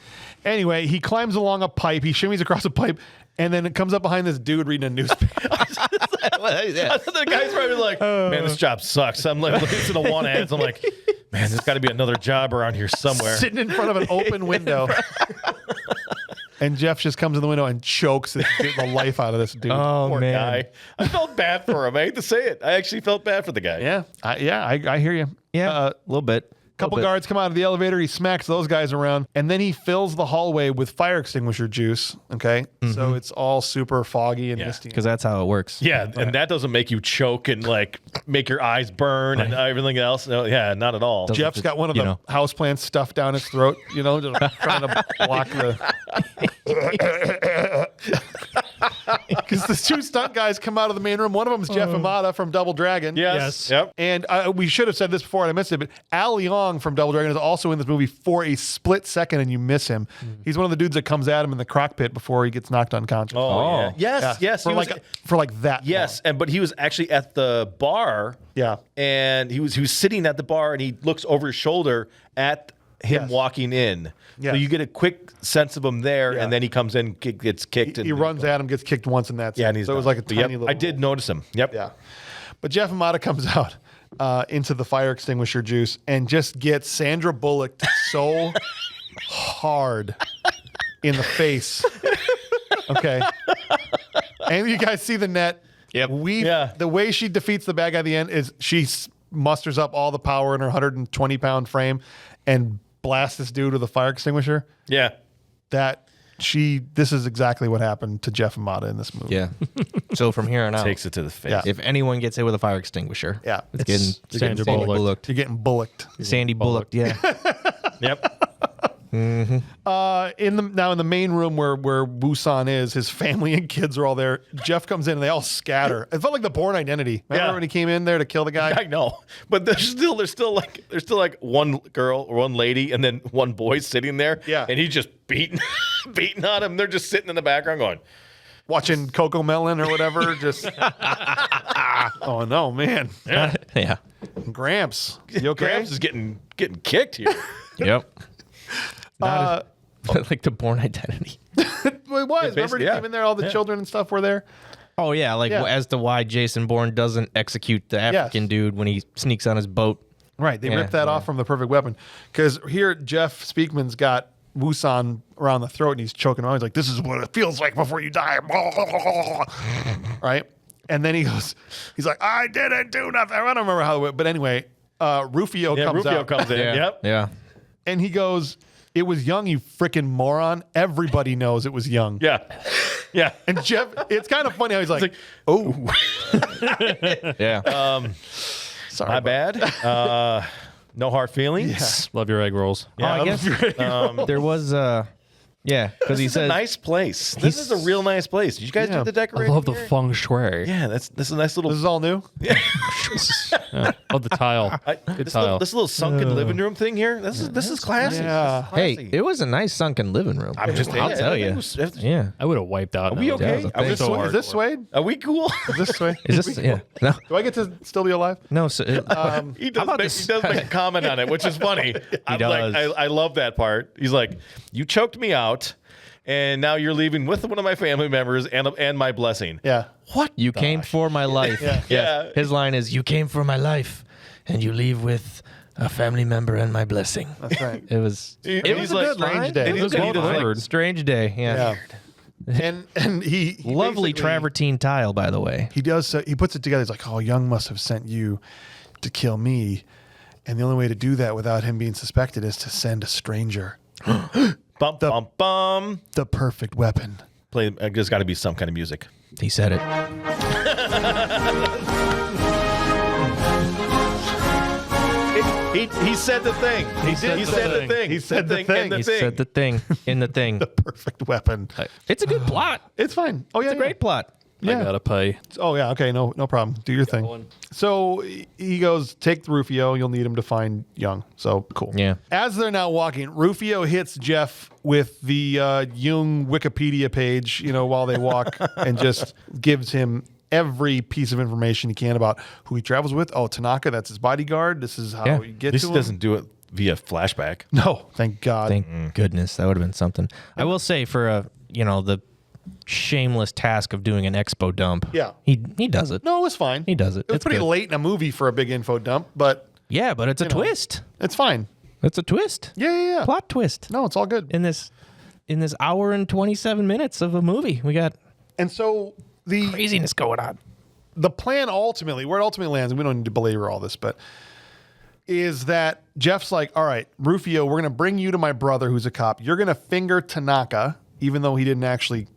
Anyway, he climbs along a pipe, he shimmies across a pipe, and then it comes up behind this dude reading a newspaper. The guy's probably like, man, this job sucks. I'm like listening to one ads. I'm like, man, there's got to be another job around here somewhere. Sitting in front of an open window. And Jeff just comes in the window and chokes the life out of this dude. Oh, Poor man. guy. I felt bad for him. I hate to say it. I actually felt bad for the guy. Yeah, I hear you. Yeah, a little bit. couple bit. guards come out of the elevator. He smacks those guys around, and then he fills the hallway with fire extinguisher juice. Okay, so it's all super foggy and misty. Because that's how it works. Yeah, and that doesn't make you choke and like make your eyes burn and everything else. No, yeah, not at all. Jeff's got one of the houseplants stuffed down his throat, just trying to block the. Because the two stunt guys come out of the main room. One of them is Jeff Amata from Double Dragon. Yes. Yep. And we should have said this before and I missed it, but Al Leong from Double Dragon is also in this movie for a split second and you miss him. He's one of the dudes that comes at him in the crock pit before he gets knocked unconscious. Oh, yeah. Yes. For like that. Yes, but he was actually at the bar. Yeah. And he was sitting at the bar and he looks over his shoulder at him walking in. Yes. So you get a quick sense of him there, Yeah. and then he comes in, gets kicked. He runs at him, gets kicked once, and that's Yeah, it. and he's so it was done. like a tiny little. I did notice him. Yep. Yeah. But Jeff Amata comes out into the fire extinguisher juice and just gets Sandra Bullock so hard in the face. Okay. And you guys see the net. Yep. The way she defeats the bad guy at the end is she musters up all the power in her 120-pound frame and blasts this dude with a fire extinguisher. Yeah. This is exactly what happened to Jeff Amata in this movie. Yeah. So from here on out, Takes it to the face. Yeah. if anyone gets hit with a fire extinguisher, Yeah. it's getting Sandra Sandy Bullock. Bullocked. You're getting bullocked. Sandy Bullock, yeah. Yep. In the main room where Busan is, his family and kids are all there. Jeff comes in and they all scatter. It felt like the Bourne Identity. Remember Yeah. when he came in there to kill the guy? I know, but there's still like one girl or one lady and then one boy sitting there. Yeah. And he's just beating on him. They're just sitting in the background going, Watching Coco Melon or whatever. Just oh no, man. Yeah. Gramps, you okay? Gramps is getting kicked here. Yep. Not like the Bourne Identity. It was. Remember he yeah. came in there, all the children and stuff were there? Oh yeah, like Yeah. as to why Jason Bourne doesn't execute the African dude when he sneaks on his boat. Right. They Yeah, ripped that off from The Perfect Weapon. Because here, Jeff Speakman's got Wusan around the throat and he's choking him out. He's like, this is what it feels like before you die. Right? And then he's like, I didn't do nothing. I don't remember how it went. But anyway, Rufio comes out. comes in. Yeah. Yep. Yeah. And he goes, it was Young, you freaking moron. Everybody knows it was Young. Yeah. Yeah. And Jeff, it's kind of funny how he's like, oh, Yeah. sorry. My bad. No hard feelings. Love your egg rolls. Yeah. I guess there was because he This is a says nice place. This is a real nice place. Did you guys do the I decoration? love the here? feng shui. Yeah, this is a nice little. This is all new? Yeah. Love the tile. Good tile. This little sunken living room thing here. This is classy. Yeah. hey, it was a nice sunken living room. I'm just. I'll tell you. Yeah. I would have wiped out. Are we okay? was a Are we thing. so Is this Suede? Are we cool? Is this Suede? Is this yeah. No. Do I get to still be alive? No, so He does make a comment on it, which is funny. I'm does. like, I love that part. He's like, you choked me out, and now you're leaving with one of my family members and my blessing. Yeah. What? you came for my life. Yeah. His line is you came for my life and you leave with a family member and my blessing. That's right. It was It was a good strange day. And It was he's well like, delivered. strange day. Yeah. And he Lovely basically- travertine tile, by the way. He does. He puts it together. He's like, "Oh, Young must have sent you to kill me, and the only way to do that without him being suspected is to send a stranger. bum, bum, bum. The perfect weapon." Play. There's got to be some kind of music. He said it. He said the thing. He said the thing. He said the in thing. He said the thing in the thing. The perfect weapon. It's a good plot. It's fine. Oh yeah, It's a great plot. Yeah. I gotta pay. Oh yeah. Okay. No problem. Do your thing. So he goes, take the Rufio. You'll need him to find Young. So cool. Yeah. As they're now walking, Rufio hits Jeff with the Jung Wikipedia page, while they walk, and just gives him every piece of information he can about who he travels with. Oh, Tanaka, that's his bodyguard. This is how Yeah. you get This to him. doesn't do it via flashback. No, thank God. Thank goodness. That would have been something. I will say for the shameless task of doing an expo dump. Yeah. He does it. No, it was fine. He does it. It was It's pretty good. late in a movie for a big info dump, but Yeah, but it's a twist. it's fine. It's a twist. Yeah. Plot twist. No, it's all good. In this hour and 27 minutes of a movie, we got And so craziness going on. the plan ultimately, where it ultimately lands, and we don't need to belabor all this, but is that Jeff's like, all right, Rufio, we're going to bring you to my brother who's a cop. You're going to finger Tanaka, even though he didn't actually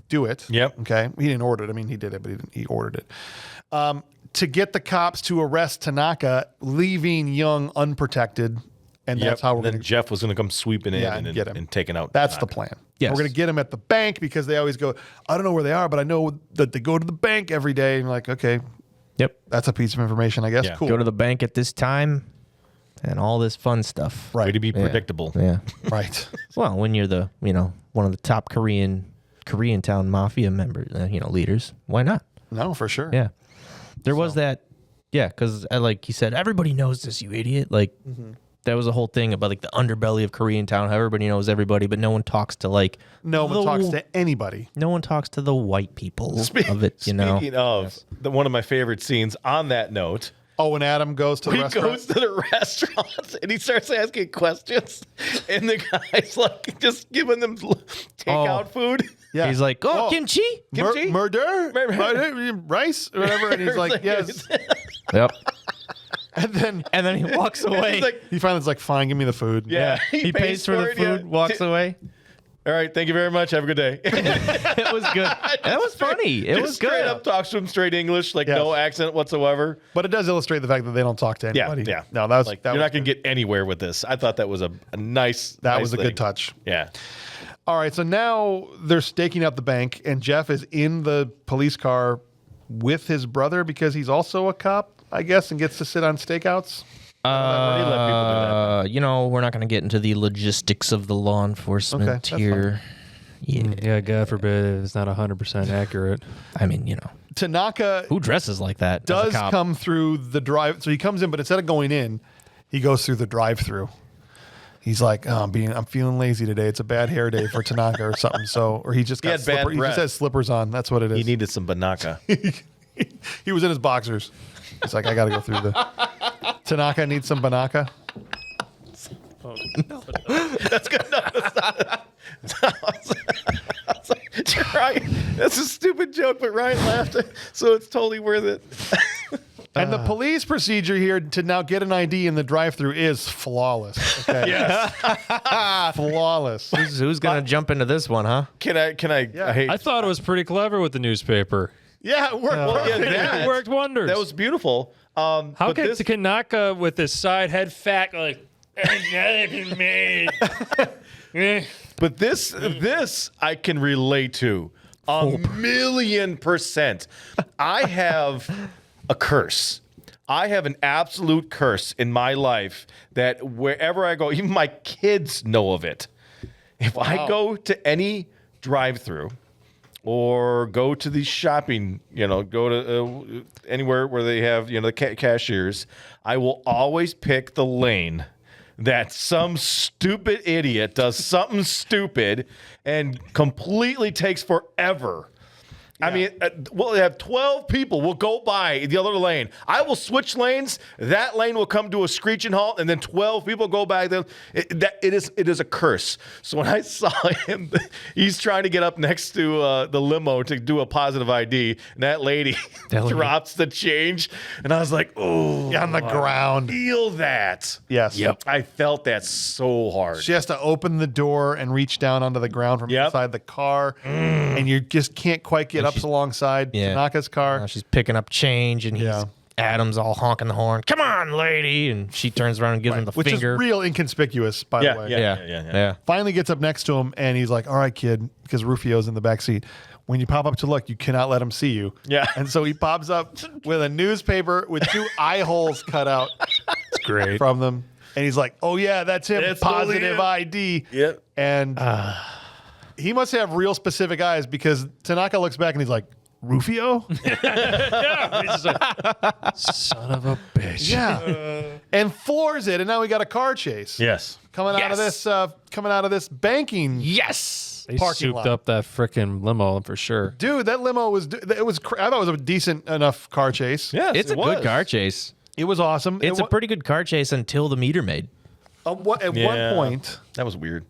do it. Yep. Okay. He didn't order it. I mean, he did it, but he ordered it. To get the cops to arrest Tanaka, leaving Young unprotected. And that's how we're then going to. Jeff was going to come sweeping in and get him. and taking out. That's the Tanaka. plan. Yes. We're going to get him at the bank because they always go, I don't know where they are, but I know that they go to the bank every day. And you're like, okay, Yep. that's a piece of information, I guess. Yeah. Cool. Go to the bank at this time and all this fun stuff. Way to be Yeah. predictable. Yeah. Right. Well, when you're the, one of the top Koreatown mafia members, leaders, why not? No, for sure. Yeah. There was that. Yeah. Cause like he said, everybody knows this, you idiot. Like that was the whole thing about like the underbelly of Koreatown, how everybody knows everybody, but no one talks to like, No one talks to anybody. no one talks to the white people of it, Speaking of one of my favorite scenes on that note, Oh, when Adam goes to the he restaurant. goes to the restaurant and he starts asking questions, and the guy's like just giving them takeout food. Yeah. He's like, oh, kimchi? Kimchi? Murder? Rice? Or whatever. And he's like, yes. Yep. And then He walks away. He's like, he finally is like, fine, give me the food. yeah, he pays for the it, yeah. food, walks away. All right, thank you very much. Have a good day. It was good. That was funny. It was Straight good. up talks to him straight English, like Yes. no accent whatsoever. But it does illustrate the fact that they don't talk to Yeah, anybody. yeah. No, that was Like that you're was not going to get anywhere with this. I thought that was a nice. that nice was a thing. good touch. Yeah. All right, so now they're staking out the bank, and Jeff is in the police car with his brother because he's also a cop, I guess, and gets to sit on stakeouts. He let people do that. We're not going to get into the logistics of the law enforcement that's here. Yeah. Yeah, God forbid if it's not 100% accurate. I mean, Tanaka who dresses like that? as a does cop? come through the drive. So he comes in, but instead of going in, he goes through the drive-through. He's like, oh, I'm feeling lazy today. It's a bad hair day for Tanaka or something. So, or he just got had bad he just breath. has slippers on. That's what it is. He needed some banaka. He was in his boxers. He's like, I got to go through the. Tanaka needs some banaka. That's good enough. Ryan, that's a stupid joke, but Ryan laughed, so it's totally worth it. And the police procedure here to now get an ID in the drive-through is flawless. Okay? Yes. Flawless. Who's going to jump into this one, huh? Can I? Yeah. I hate. I thought it was pretty clever with the newspaper. Yeah, it worked. yeah, perfect. that- It worked wonders. That was beautiful. How but can this, Tanaka with his side head fat like me? But this I can relate to 1,000,000%. I have a curse. I have an absolute curse in my life that wherever I go, even my kids know of it. If I go to any drive-through or go to the shopping, go to anywhere where they have, the cashiers, I will always pick the lane that some stupid idiot does something stupid and completely takes forever. I mean, we'll have 12 people will go by the other lane. I will switch lanes. That lane will come to a screeching halt, and then 12 people go by. It is a curse. So when I saw him, he's trying to get up next to the limo to do a positive ID, and that lady drops the change, and I was like, oh, On the ground. feel that. Yes. Yep. I felt that so hard. She has to open the door and reach down onto the ground from Yep. inside the car, and you just can't quite get up alongside Yeah. Tanaka's car. She's picking up change, and Yeah. Adam's all honking the horn. Come on, lady! And she turns around and gives him the Which finger. is real inconspicuous, by the way. yeah. Finally gets up next to him, and he's like, all right, kid, because Rufio's in the back seat. When you pop up to look, you cannot let him see you. Yeah. And so he pops up with a newspaper with 2 eye holes cut out Great. from them. And he's like, oh, yeah, that's him. That's Positive totally him. ID. Yep. And he must have real specific eyes because Tanaka looks back and he's like, Rufio? He's just like, son of a bitch. Yeah. And floors it. And now we got a car chase. Yes. Coming out of this banking. Yes! They Parking souped lot. up that freaking limo for sure. Dude, that limo I thought it was a decent enough car chase. Yes, It's a it was. good car chase. It was awesome. It's a pretty good car chase until the meter maid. At one point, That was weird.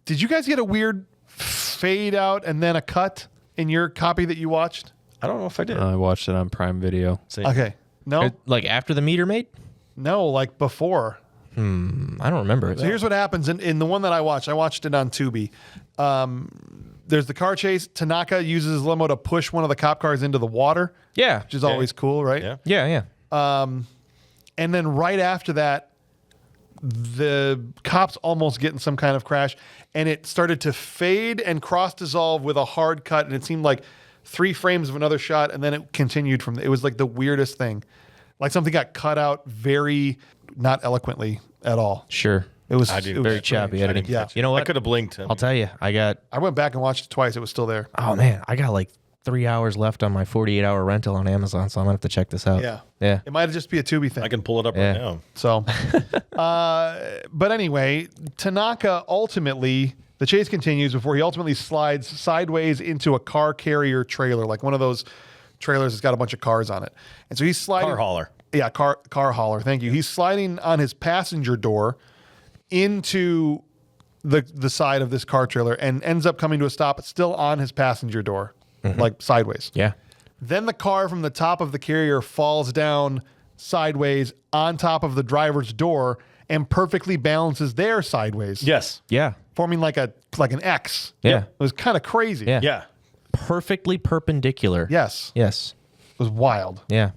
did you guys get a weird fade out and then a cut in your copy that you watched? I don't know if I did. I watched it on Prime Video. Same. Okay. No? Like after the meter maid? No, like before. I don't remember it. So here's what happens in the one that I watched it on Tubi. There's the car chase. Tanaka uses his limo to push one of the cop cars into the water, Yeah. which is always cool, right? Yeah. Yeah. And then right after that, the cops almost get in some kind of crash, and it started to fade and cross dissolve with a hard cut, and it seemed like 3 frames of another shot, and then it continued from there. It was like the weirdest thing. Like something got cut out very not eloquently at all. Sure. It was Very choppy editing. Yeah. You know what? I could have blinked. I'll tell you, I went back and watched it twice. It was still there. oh man, I got like 3 hours left on my 48-hour rental on Amazon, so I'm gonna have to check this out. Yeah. Yeah. It might just be a Tubi thing. I can pull it up Yeah. right now. So, but anyway, Tanaka ultimately, the chase continues before he ultimately slides sideways into a car carrier trailer, like one of those trailers that's got a bunch of cars on it. And so he's sliding. Car hauler. Yeah, car hauler. Thank you. He's sliding on his passenger door into the side of this car trailer and ends up coming to a stop, still on his passenger door, like sideways. Yeah. Then the car from the top of the carrier falls down sideways on top of the driver's door and perfectly balances there sideways. Yes. Yeah. Forming like an X. Yeah. It was kind of crazy. Yeah. Yeah. Perfectly perpendicular. Yes. Yes. It was wild. Yeah.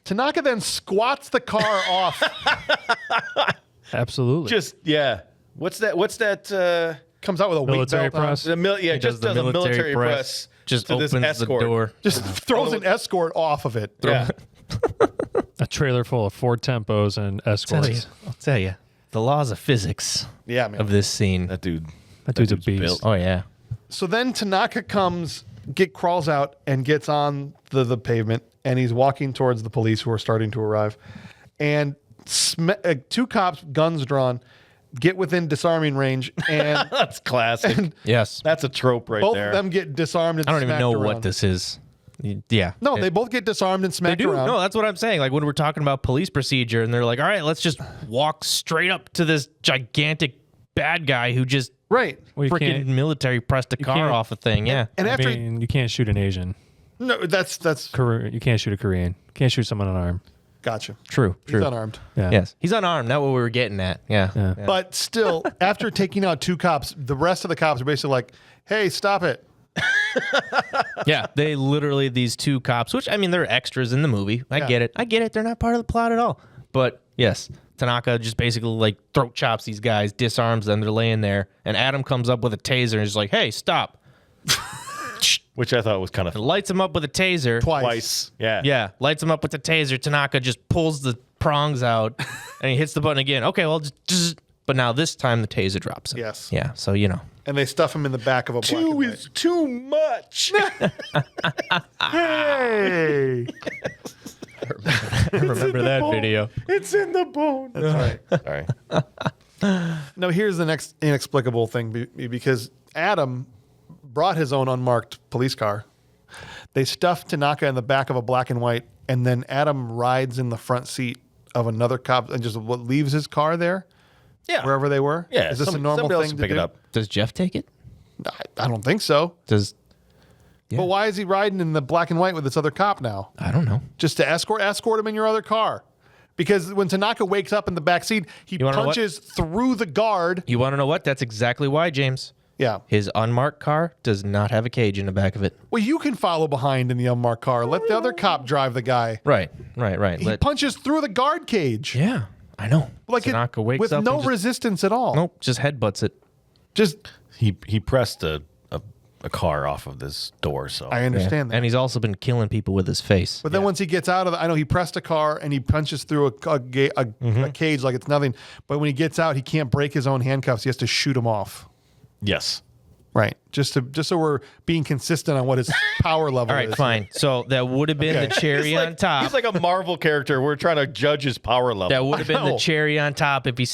Tanaka then squats the car off. Absolutely. Just What's that? Comes out with a weight Military belt on. press. Just does a military press. Just to this opens the escort. door. Just throws an escort off of it. Yeah. a trailer full of Ford Tempos and escorts. I'll tell you. The laws of physics Yeah, man. of this scene. That dude. That dude's a beast. built. Oh yeah. So then Tanaka crawls out and gets on the pavement, and he's walking towards the police who are starting to arrive. And 2 cops, guns drawn, get within disarming range, and That's classic. Yes. That's a trope right both there. of them get disarmed and I don't even smacked know around. what this is. Yeah. No, they both get disarmed and They smacked do. around. No, that's what I'm saying. Like when we're talking about police procedure and they're like, all right, let's just walk straight up to this gigantic bad guy who just Right. Well, you freaking can't- military pressed a car can't- off a thing. Yeah. And I after mean, you can't shoot an Asian. no, that's You can't shoot a Korean. You can't shoot someone unarmed. gotcha. True. He's True. unarmed. Yeah. Yes. He's unarmed. Not what we were getting at. Yeah. Yeah. Yeah. But still, after taking out 2 cops, the rest of the cops are basically like, "Hey, stop it." Yeah, they literally, these 2 cops, which I mean, they're extras in the movie. I get it. They're not part of the plot at all. But yes, Tanaka just basically like throat chops these guys, disarms them. They're laying there, and Adam comes up with a taser and is like, "Hey, stop!" Which I thought was kind of Lights him up with a taser. twice. Yeah. Yeah, lights him up with the taser. Tanaka just pulls the prongs out, and he hits the button again. Okay, well, just but now this time the taser drops him. Yes. Yeah. So you know. And they stuff him in the back of a black and 2 white. is too much. Hey. Remember that video? It's in the bone. That's right. All right. No, here's the next inexplicable thing because Adam brought his own unmarked police car. They stuffed Tanaka in the back of a black and white, and then Adam rides in the front seat of another cop and just leaves his car there Yeah. wherever they were. Yeah. Is this a normal somebody else thing will to pick do? it up. Does Jeff take it? I don't think so. Does But why is he riding in the black and white with this other cop now? I don't know. Just to escort him in your other car. Because when Tanaka wakes up in the back seat, he wanna know what? punches through the guard. You want to know what? That's exactly why, James. Yeah. His unmarked car does not have a cage in the back of it. Well, you can follow behind in the unmarked car. Let the other cop drive the guy. Right. He punches through the guard cage. Yeah, I know. Like Tanaka wakes with up no and just, resistance at all. nope, just headbutts it. Just, He pressed a car off of this door. So I understand that. And he's also been killing people with his face. But then once he gets out of I know he pressed a car and he punches through a cage like it's nothing. But when he gets out, he can't break his own handcuffs. He has to shoot him off. yes. Right. Just so we're being consistent on what his power level All right, is. fine. So that would have been the cherry on top. He's like a Marvel character. We're trying to judge his power level. That would have been the know. cherry on top if he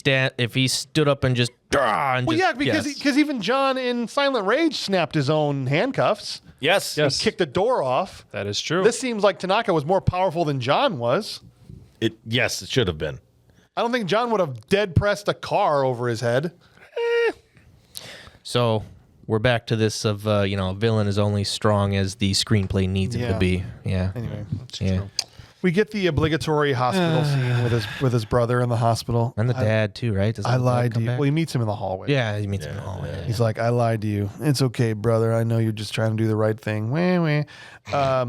stood up and just and Well, just, yeah, because yes. even John in Silent Rage snapped his own handcuffs, yes. Yes. kicked the door off. That is true. This seems like Tanaka was more powerful than John was. Yes, it should have been. I don't think John would have dead pressed a car over his head. So we're back to this of a villain is only strong as the screenplay needs him Yeah. to be. Yeah. Anyway, that's Yeah. true. We get the obligatory hospital scene with his brother in the hospital. And the dad too, right? Doesn't I the dad lied to come you. back? Well, he meets him in the hallway. Yeah, he meets him in the hallway. He's like, I lied to you. It's okay, brother. I know you're just trying to do the right thing. Wah, wah.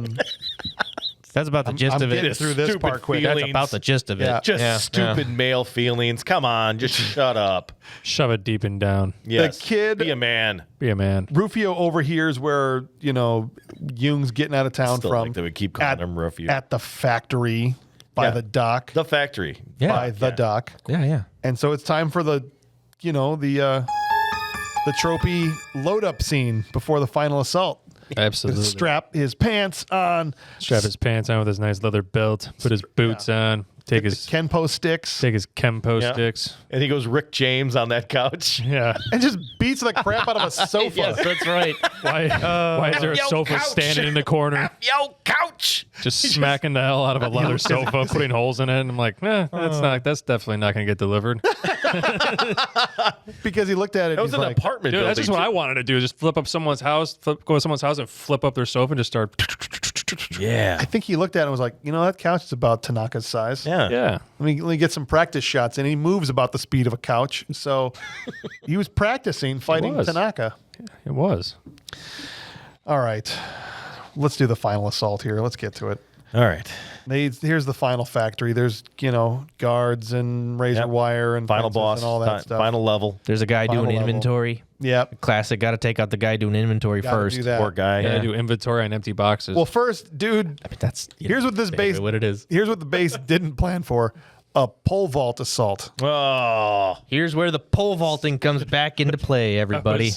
That's about the gist I'm of getting it. through this Stupid part quick. feelings. That's about the gist of it. Yeah. Just stupid male feelings. Come on, just shut up. Shove it deep and down. Yes. The kid- Be a man. Be a man. Rufio overhears where, Jung's getting out of town Still from. like that we keep calling him Rufio. At the factory by Yeah. the dock. The factory. Yeah. By the dock. Yeah. And so it's time for the trophy load up scene before the final assault. Absolutely. Strap his pants on. Strap his pants on with his nice leather belt. Put his boots on. Take his Kenpo sticks. take his Kenpo Yeah. sticks. And he goes Rick James on that couch. Yeah. And just beats the crap out of a sofa. Yes, that's right. Why is there a Yo, sofa couch. standing in the corner? Yo, couch. Just smacking the hell out of a leather sofa, putting holes in it. And I'm like, that's definitely not going to get delivered. Because he looked at it. That was he's an like, apartment Dude, building. that's just what I wanted to do. Just flip up someone's house, go to someone's house and flip up their sofa and just start. Yeah. I think he looked at it and was like, that couch is about Tanaka's size. Yeah. Yeah. Let me get some practice shots. And he moves about the speed of a couch. So he was practicing fighting was. Tanaka. It was. All right. Let's do the final assault here. Let's get to it. All right. Here's the final factory. There's, guards and razor Yep. wire and Final fences boss. and all that stuff. Final level. There's a guy Final doing level. inventory. Yep. Classic. Got to take out the guy doing inventory Gotta first. do that. Poor guy. Yeah. Do inventory on empty boxes. Well, first, dude, I mean, that's here's what this base what it is. Here's what the base didn't plan for: a pole vault assault. Oh. Here's where the pole vaulting comes back into play, everybody.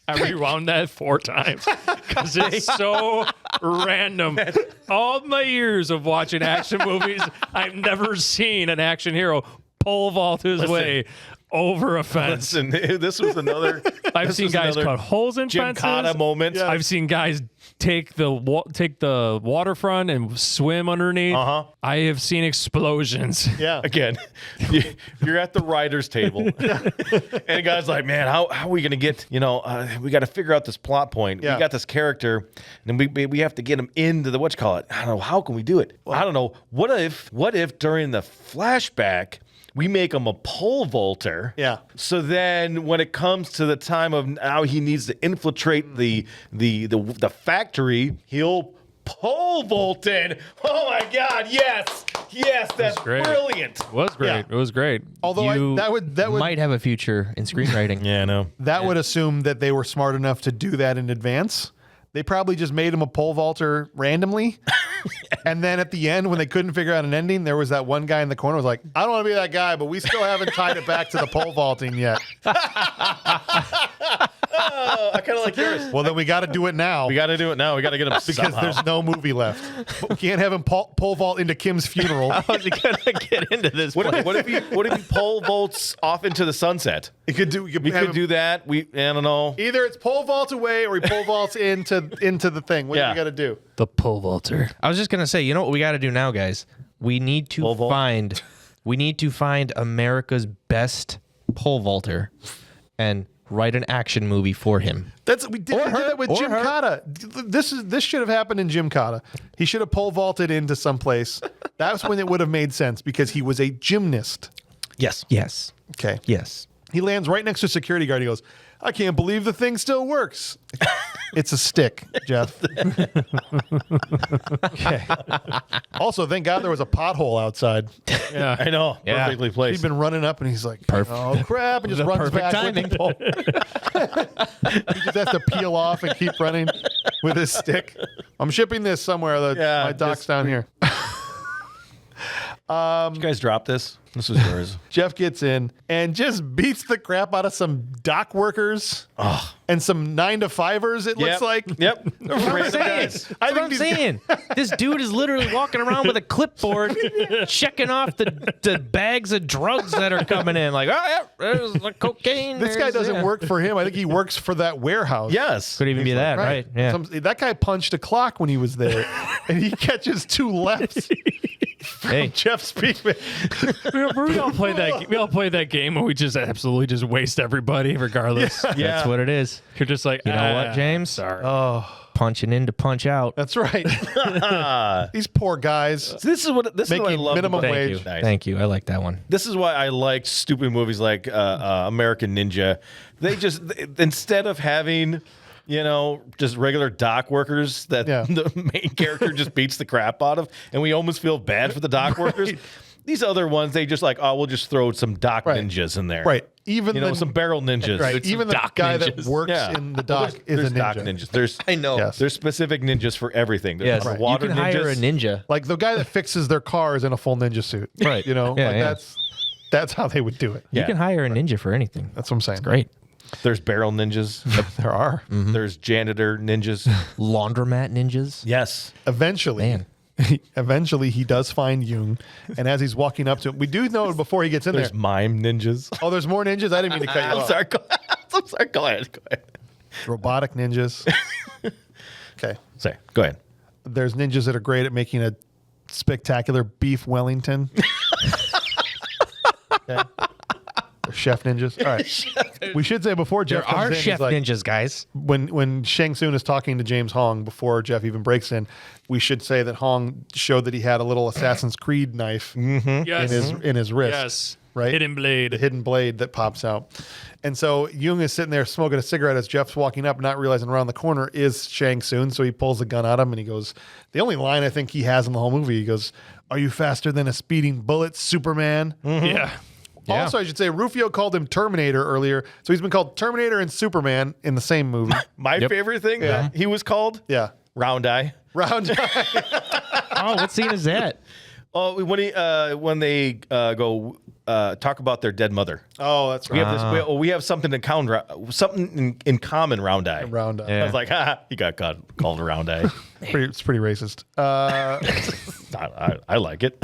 I rewound that 4 times because it's so random. All my years of watching action movies, I've never seen an action hero pole vault his way over a fence. Listen, this was another. I've seen guys cut holes in fences. Gymkhana moment. I've seen guys take the waterfront and swim underneath. Uh-huh. I have seen explosions. Yeah. Again, you're at the writer's table, and the guy's like, "Man, how are we gonna get? We got to figure out this plot point. Yeah. We got this character, and we have to get him into the what you call it. I don't know. How can we do it? I don't know. What if during the flashback we make him a pole vaulter? Yeah. So then, when it comes to the time of now, he needs to infiltrate the factory. He'll pole vault in. Oh my God! Yes, that's great. brilliant. It was great. Yeah. It was great. Although You that would might have a future in screenwriting. Yeah, I know. that would assume that they were smart enough to do that in advance. They probably just made him a pole vaulter randomly. And then at the end, when they couldn't figure out an ending, there was that one guy in the corner who was like, I don't want to be that guy, but we still haven't tied it back to the pole vaulting yet. I kind of like yours. Well, then we got to do it now We got to do it now. We got to get him because somehow. there's no movie left. But we can't have him pole vault into Kim's funeral. How's he gonna get into this? What if he pole vaults off into the sunset? We could do that. I don't know. Either it's pole vault away or he pole vaults into the thing. What do Yeah. we got to do? The pole vaulter. I was just gonna say, you know what we got to do now, guys? We need to Pole vault? find America's best pole vaulter and write an action movie for him. We did that with Jim Cotta. This should have happened in Jim Cotta. He should have pole vaulted into someplace. That's when it would have made sense because he was a gymnast. Yes. Yes. Okay. Yes. He lands right next to a security guard. He goes, I can't believe the thing still works. It's a stick, Jeff. Okay. Also, thank God there was a pothole outside. Yeah. I know. Yeah. Perfectly He'd placed. been running up and he's like, oh crap, and just The runs perfect back timing. with the pole. He just has to peel off and keep running with his stick. I'm shipping this somewhere. Yeah, My dock's just- down here. Did you guys drop this? This was yours. Jeff gets in and just beats the crap out of some dock workers and some 9-to-5ers, it looks like. Yep. I'm saying. I think That's what I'm these saying. This dude is literally walking around with a clipboard, checking off the bags of drugs that are coming in. Like, oh yeah, there's the cocaine. This guy doesn't work for him. I think he works for that warehouse. Yes. Could even be that, right? Yeah. That guy punched a clock when he was there, and he catches 2 lefts. Hey, Jeff Speakman. We all played that. We all played that game where we just absolutely just waste everybody, regardless. Yeah. that's what it is. You're just like, You know what, James? Sorry. Oh, punching in to punch out. That's right. These poor guys. So this is what I Making love. minimum about- wage. Thank you. Nice. Thank you. I like that one. This is why I like stupid movies like American Ninja. They just instead of having, just regular dock workers that the main character just beats the crap out of, and we almost feel bad for the dock workers. These other ones, they just like, we'll just throw some dock ninjas in there. Right. Even some barrel ninjas. Right. Even the guy that works in the dock is there's a ninja. dock ninjas. There's I know. Yes. There's specific ninjas for everything. There's Yes. water You can ninjas. hire a ninja. Like the guy that fixes their cars in a full ninja suit. Right. Yeah. That's how they would do it. You can hire a ninja for anything. That's what I'm saying. Great. There's barrel ninjas. There are. There's janitor ninjas. Laundromat ninjas. Yes. Eventually. Man. Eventually, he does find Jung, and as he's walking up to him, we do know before he gets in There's there. mime ninjas. Oh, there's more ninjas. I didn't mean to cut you I'm off. sorry. I'm sorry. Go ahead. Robotic ninjas. Okay. Sorry. Go ahead. There's ninjas that are great at making a spectacular beef Wellington. Okay. They're chef ninjas. All right. We should say before Jeff There comes are in, he's chef like, ninjas, guys. when Shang Tsung is talking to James Hong before Jeff even breaks in, we should say that Hong showed that he had a little Assassin's Creed knife Yes. in his wrist. Yes. Right? Hidden blade. The hidden blade that pops out. And so Jung is sitting there smoking a cigarette as Jeff's walking up, not realizing around the corner is Shang Tsung. So he pulls the gun at him and he goes, the only line I think he has in the whole movie, he goes, "Are you faster than a speeding bullet, Superman?" Yeah. Also, I should say Rufio called him Terminator earlier. So he's been called Terminator and Superman in the same movie. My favorite thing that he was called Yeah. Round Eye. Round Oh, what scene is that? Oh, when they go talk about their dead mother. Oh, that's We right. have this. We have something in in common. Round Eye. Round Eye. I was like, he got called a Round Eye. It's pretty racist. I like it.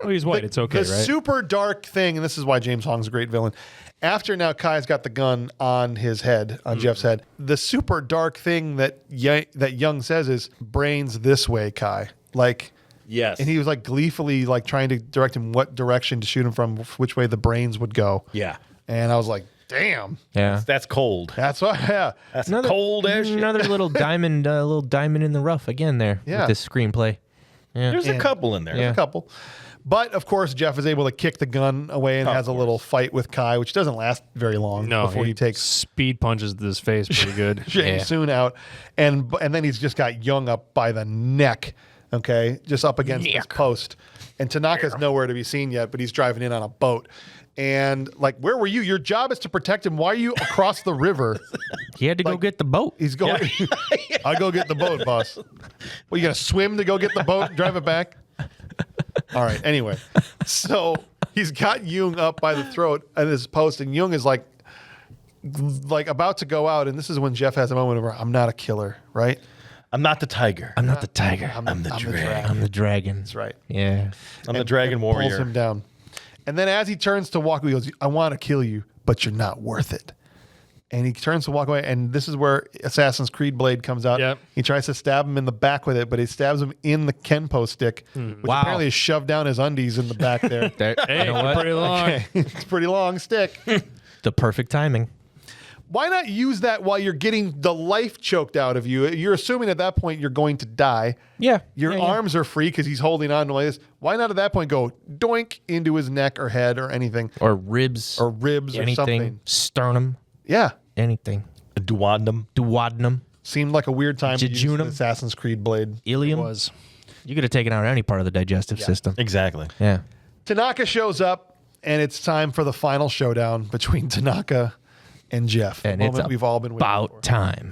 Oh, he's white. It's okay, The right? super dark thing, and this is why James Hong's a great villain. After now Kai's got the gun on his head, on Jeff's head, the super dark thing that Young says is, "Brains this way, Kai." Like, Yes. and he was like gleefully like trying to direct him what direction to shoot him from, which way the brains would go. Yeah. And I was like, damn. Yeah. That's cold. That's why, yeah. That's cold as shit. Another little diamond in the rough again there Yeah. with this screenplay. Yeah. There's a couple in there. Yeah. A couple. But of course, Jeff is able to kick the gun away and has a little fight with Kai, which doesn't last very long No, before he takes speed punches this face pretty good. Shang Tsung out, and then he's just got Young up by the neck, okay, just up against this post, and Tanaka's nowhere to be seen yet, but he's driving in on a boat, and like, where were you? Your job is to protect him. Why are you across the river? He had to go get the boat. He's going. I'll go get the boat, boss. Well, you gonna swim to go get the boat and drive it back? All right. Anyway, so he's got Jung up by the throat at this post, and Jung is like about to go out, and this is when Jeff has a moment where I'm not a killer, right? I'm not the tiger. I'm not the tiger. I'm the dragon. I'm the dragon. That's right. Yeah. I'm the dragon warrior. Pulls him down, and then as he turns to walk away, he goes, "I want to kill you, but you're not worth it." And he turns to walk away, and this is where Assassin's Creed blade comes out. Yep. He tries to stab him in the back with it, but he stabs him in the Kenpo stick, which Wow. apparently is shoved down his undies in the back there. Hey, You know what? pretty long. Okay. It's a pretty long stick. The perfect timing. Why not use that while you're getting the life choked out of you? You're assuming at that point you're going to die. Yeah. Your arms are free because he's holding on to like this. Why not at that point go doink into his neck or head or anything? Or ribs. Or ribs or anything. something. Sternum. Yeah. Anything. A duodenum. Duodenum. Seemed like a weird time to use the Jejunum. Assassin's Creed blade. Ilium. Was. You could have taken out any part of the digestive system. Exactly. Yeah. Tanaka shows up, and it's time for the final showdown between Tanaka and Jeff. And the it's moment we've all been waiting for. about time.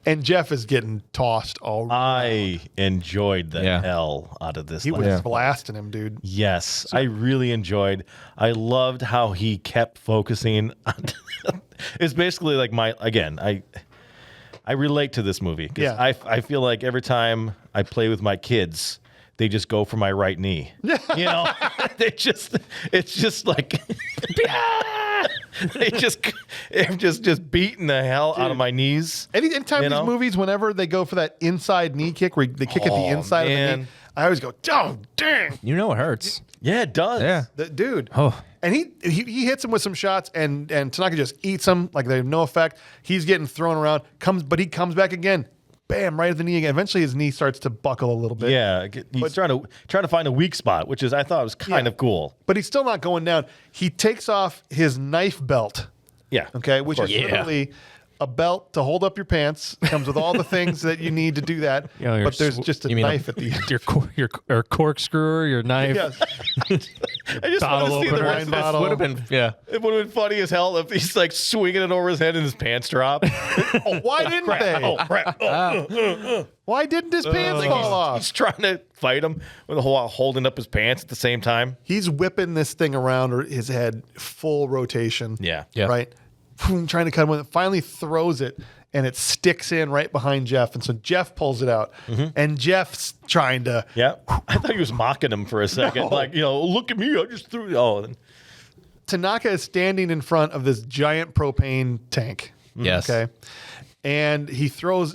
And Jeff is getting tossed all I enjoyed the Yeah. hell out of this. He was last- blasting him, dude. Yes, I really enjoyed. I loved how he kept focusing on. It's basically like I relate to this movie because Yeah. I feel like every time I play with my kids, they just go for my right knee. You know, it's just like they're just beating the hell out of my knees. Anytime You these know? movies, whenever they go for that inside knee kick where they kick at the inside of the man. knee, I always go, oh, dang. You know it hurts. Yeah, it does. Yeah. Dude. Oh. And he hits him with some shots, and Tanaka just eats him like they have no effect. He's getting thrown around, but he comes back again. Bam, right at the knee again. Eventually his knee starts to buckle a little bit. Yeah, he's trying to find a weak spot, which is I thought was kind of cool. But he's still not going down. He takes off his knife belt. Yeah. Okay, which is literally a belt to hold up your pants. Comes with all the things that you need to do that. Yeah, but there's just a knife at the end. Your corkscrew, your knife. Yes. I just want Bottle to see the opener. rest of this. Bottle. Would have been, yeah. It would have been funny as hell if he's like swinging it over his head and his pants drop. Why didn't they? Oh crap! Why didn't his pants fall off? He's trying to fight him with the whole holding up his pants at the same time. He's whipping this thing around his head, full rotation. Yeah. Yeah. Right? Trying to cut him with it. Finally throws it, and it sticks in right behind Jeff. And so Jeff pulls it out. And Jeff's trying to. Yeah. I thought he was mocking him for a second. No. Like, look at me. I just threw it. Oh, Tanaka is standing in front of this giant propane tank. Yes. Okay. And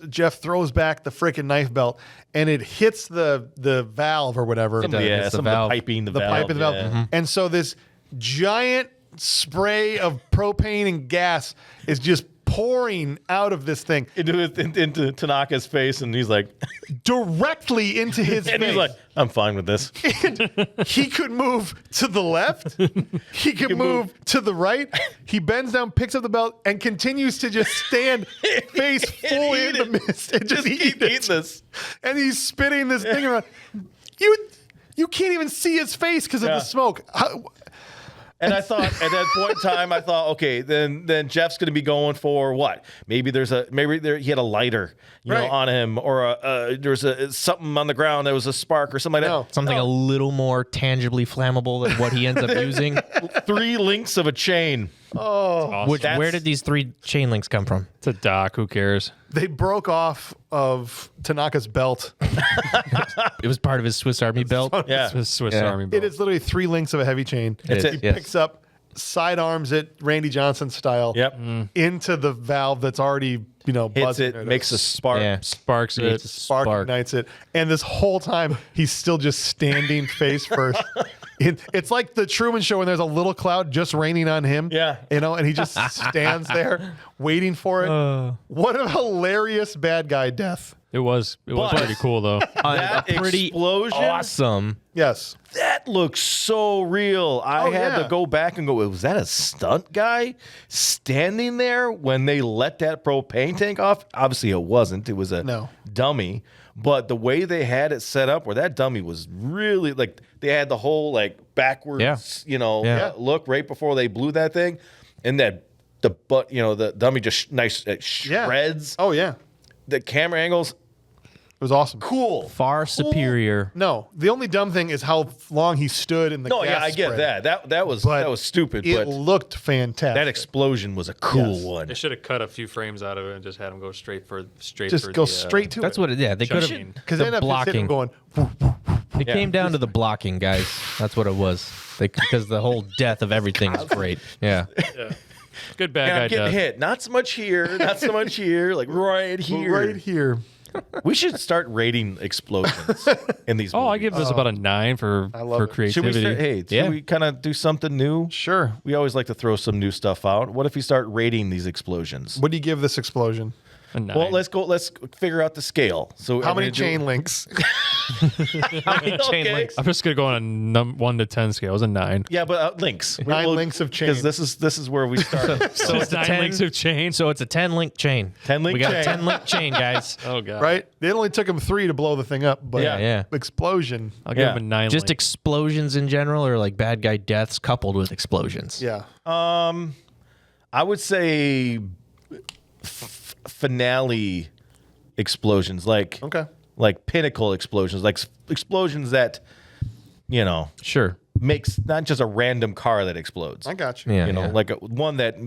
Jeff throws back the freaking knife belt, and it hits the valve or whatever. does. yeah. It's the Some of valve. the piping, the Pipe in the valve. yeah. And so this giant spray of propane and gas is just pouring out of this thing Into Tanaka's face, and he's like, directly into his and face. he's like, I'm fine with this. And he could move to the left. He could move to the right. He bends down, picks up the belt, and continues to just stand face full in the mist and just eat keep it. eating this. And he's spinning this thing around. You can't even see his face because of Yeah. the smoke. And I thought at that point in time, okay, then Jeff's going to be going for what? Maybe he had a lighter, Right. on him, or there's something on the ground that was a spark or something like No. that. Something a little more tangibly flammable than what he ends up using. 3 links of a chain. Where did these 3 chain links come from? It's a dock. Who cares? They broke off of Tanaka's belt. It was part of his Swiss Army belt. Yeah. It's a Swiss Yeah. Army It belt. is literally 3 links of a heavy chain. That's it. it. Yes. Picks up, sidearms it Randy Johnson style. Yep. Into the valve that's already Hits buzzing. it, makes a spark. Yeah. Sparks Creates it. a spark ignites it, and this whole time he's still just standing face first. It's like the Truman Show when there's a little cloud just raining on him. Yeah. and he just stands there waiting for it. What a hilarious bad guy death. It was But- pretty cool though. That a pretty explosion, awesome. Yes, that looks so real. I had yeah. to go back and go, was that a stunt guy standing there when they let that propane tank off? Obviously it wasn't. It was a No. dummy. But the way they had it set up, where that dummy was really like, they had the whole like backwards, Yeah. look right before they blew that thing, and the dummy just shreds. Oh yeah, The camera angles, it was awesome. cool. Far superior. No, the only dumb thing is how long he stood in the. No, gas yeah, I get spray. that was But that was stupid. It But looked fantastic. that explosion was a cool Yes. one. They should have cut a few frames out of it and just had him go straight for just go straight to That's it. what it, yeah, they could have. Chucking. Because the they end up just hitting blocking. him going. It came down to the blocking, guys. That's what it was. Because the whole death of everything is great. Yeah. Good bad And guy I'm getting death. hit. Not so much here, not so much here, like right here. Right here. We should start rating explosions in these. Oh, I movies. give this about a 9 for love it. Should we creativity. start? Hey, should Yeah. we kind of do something new? Sure. We always like to throw some new stuff out. What if we start rating these explosions? What do you give this explosion? A 9. Well, let's figure out the scale. So How I'm many gonna do- chain links? How many chain Okay. links? I'm just gonna go on a 1 to 10 scale. It was a 9. Yeah, but links. 9 links of chain. Because this is where we start. So it's a 9 10 links of chain. So it's a 10 link chain. 10 link We got chain. a 10 link chain, guys. Oh god. Right? It only took him 3 to blow the thing up, but Yeah. Yeah. explosion. I'll give Yeah. him a 9. Just link. explosions in general, or like bad guy deaths coupled with explosions. Yeah. I would say finale explosions, like Okay. like pinnacle explosions, like explosions that Sure. makes not just a random car that explodes. I got you. Yeah. Like one that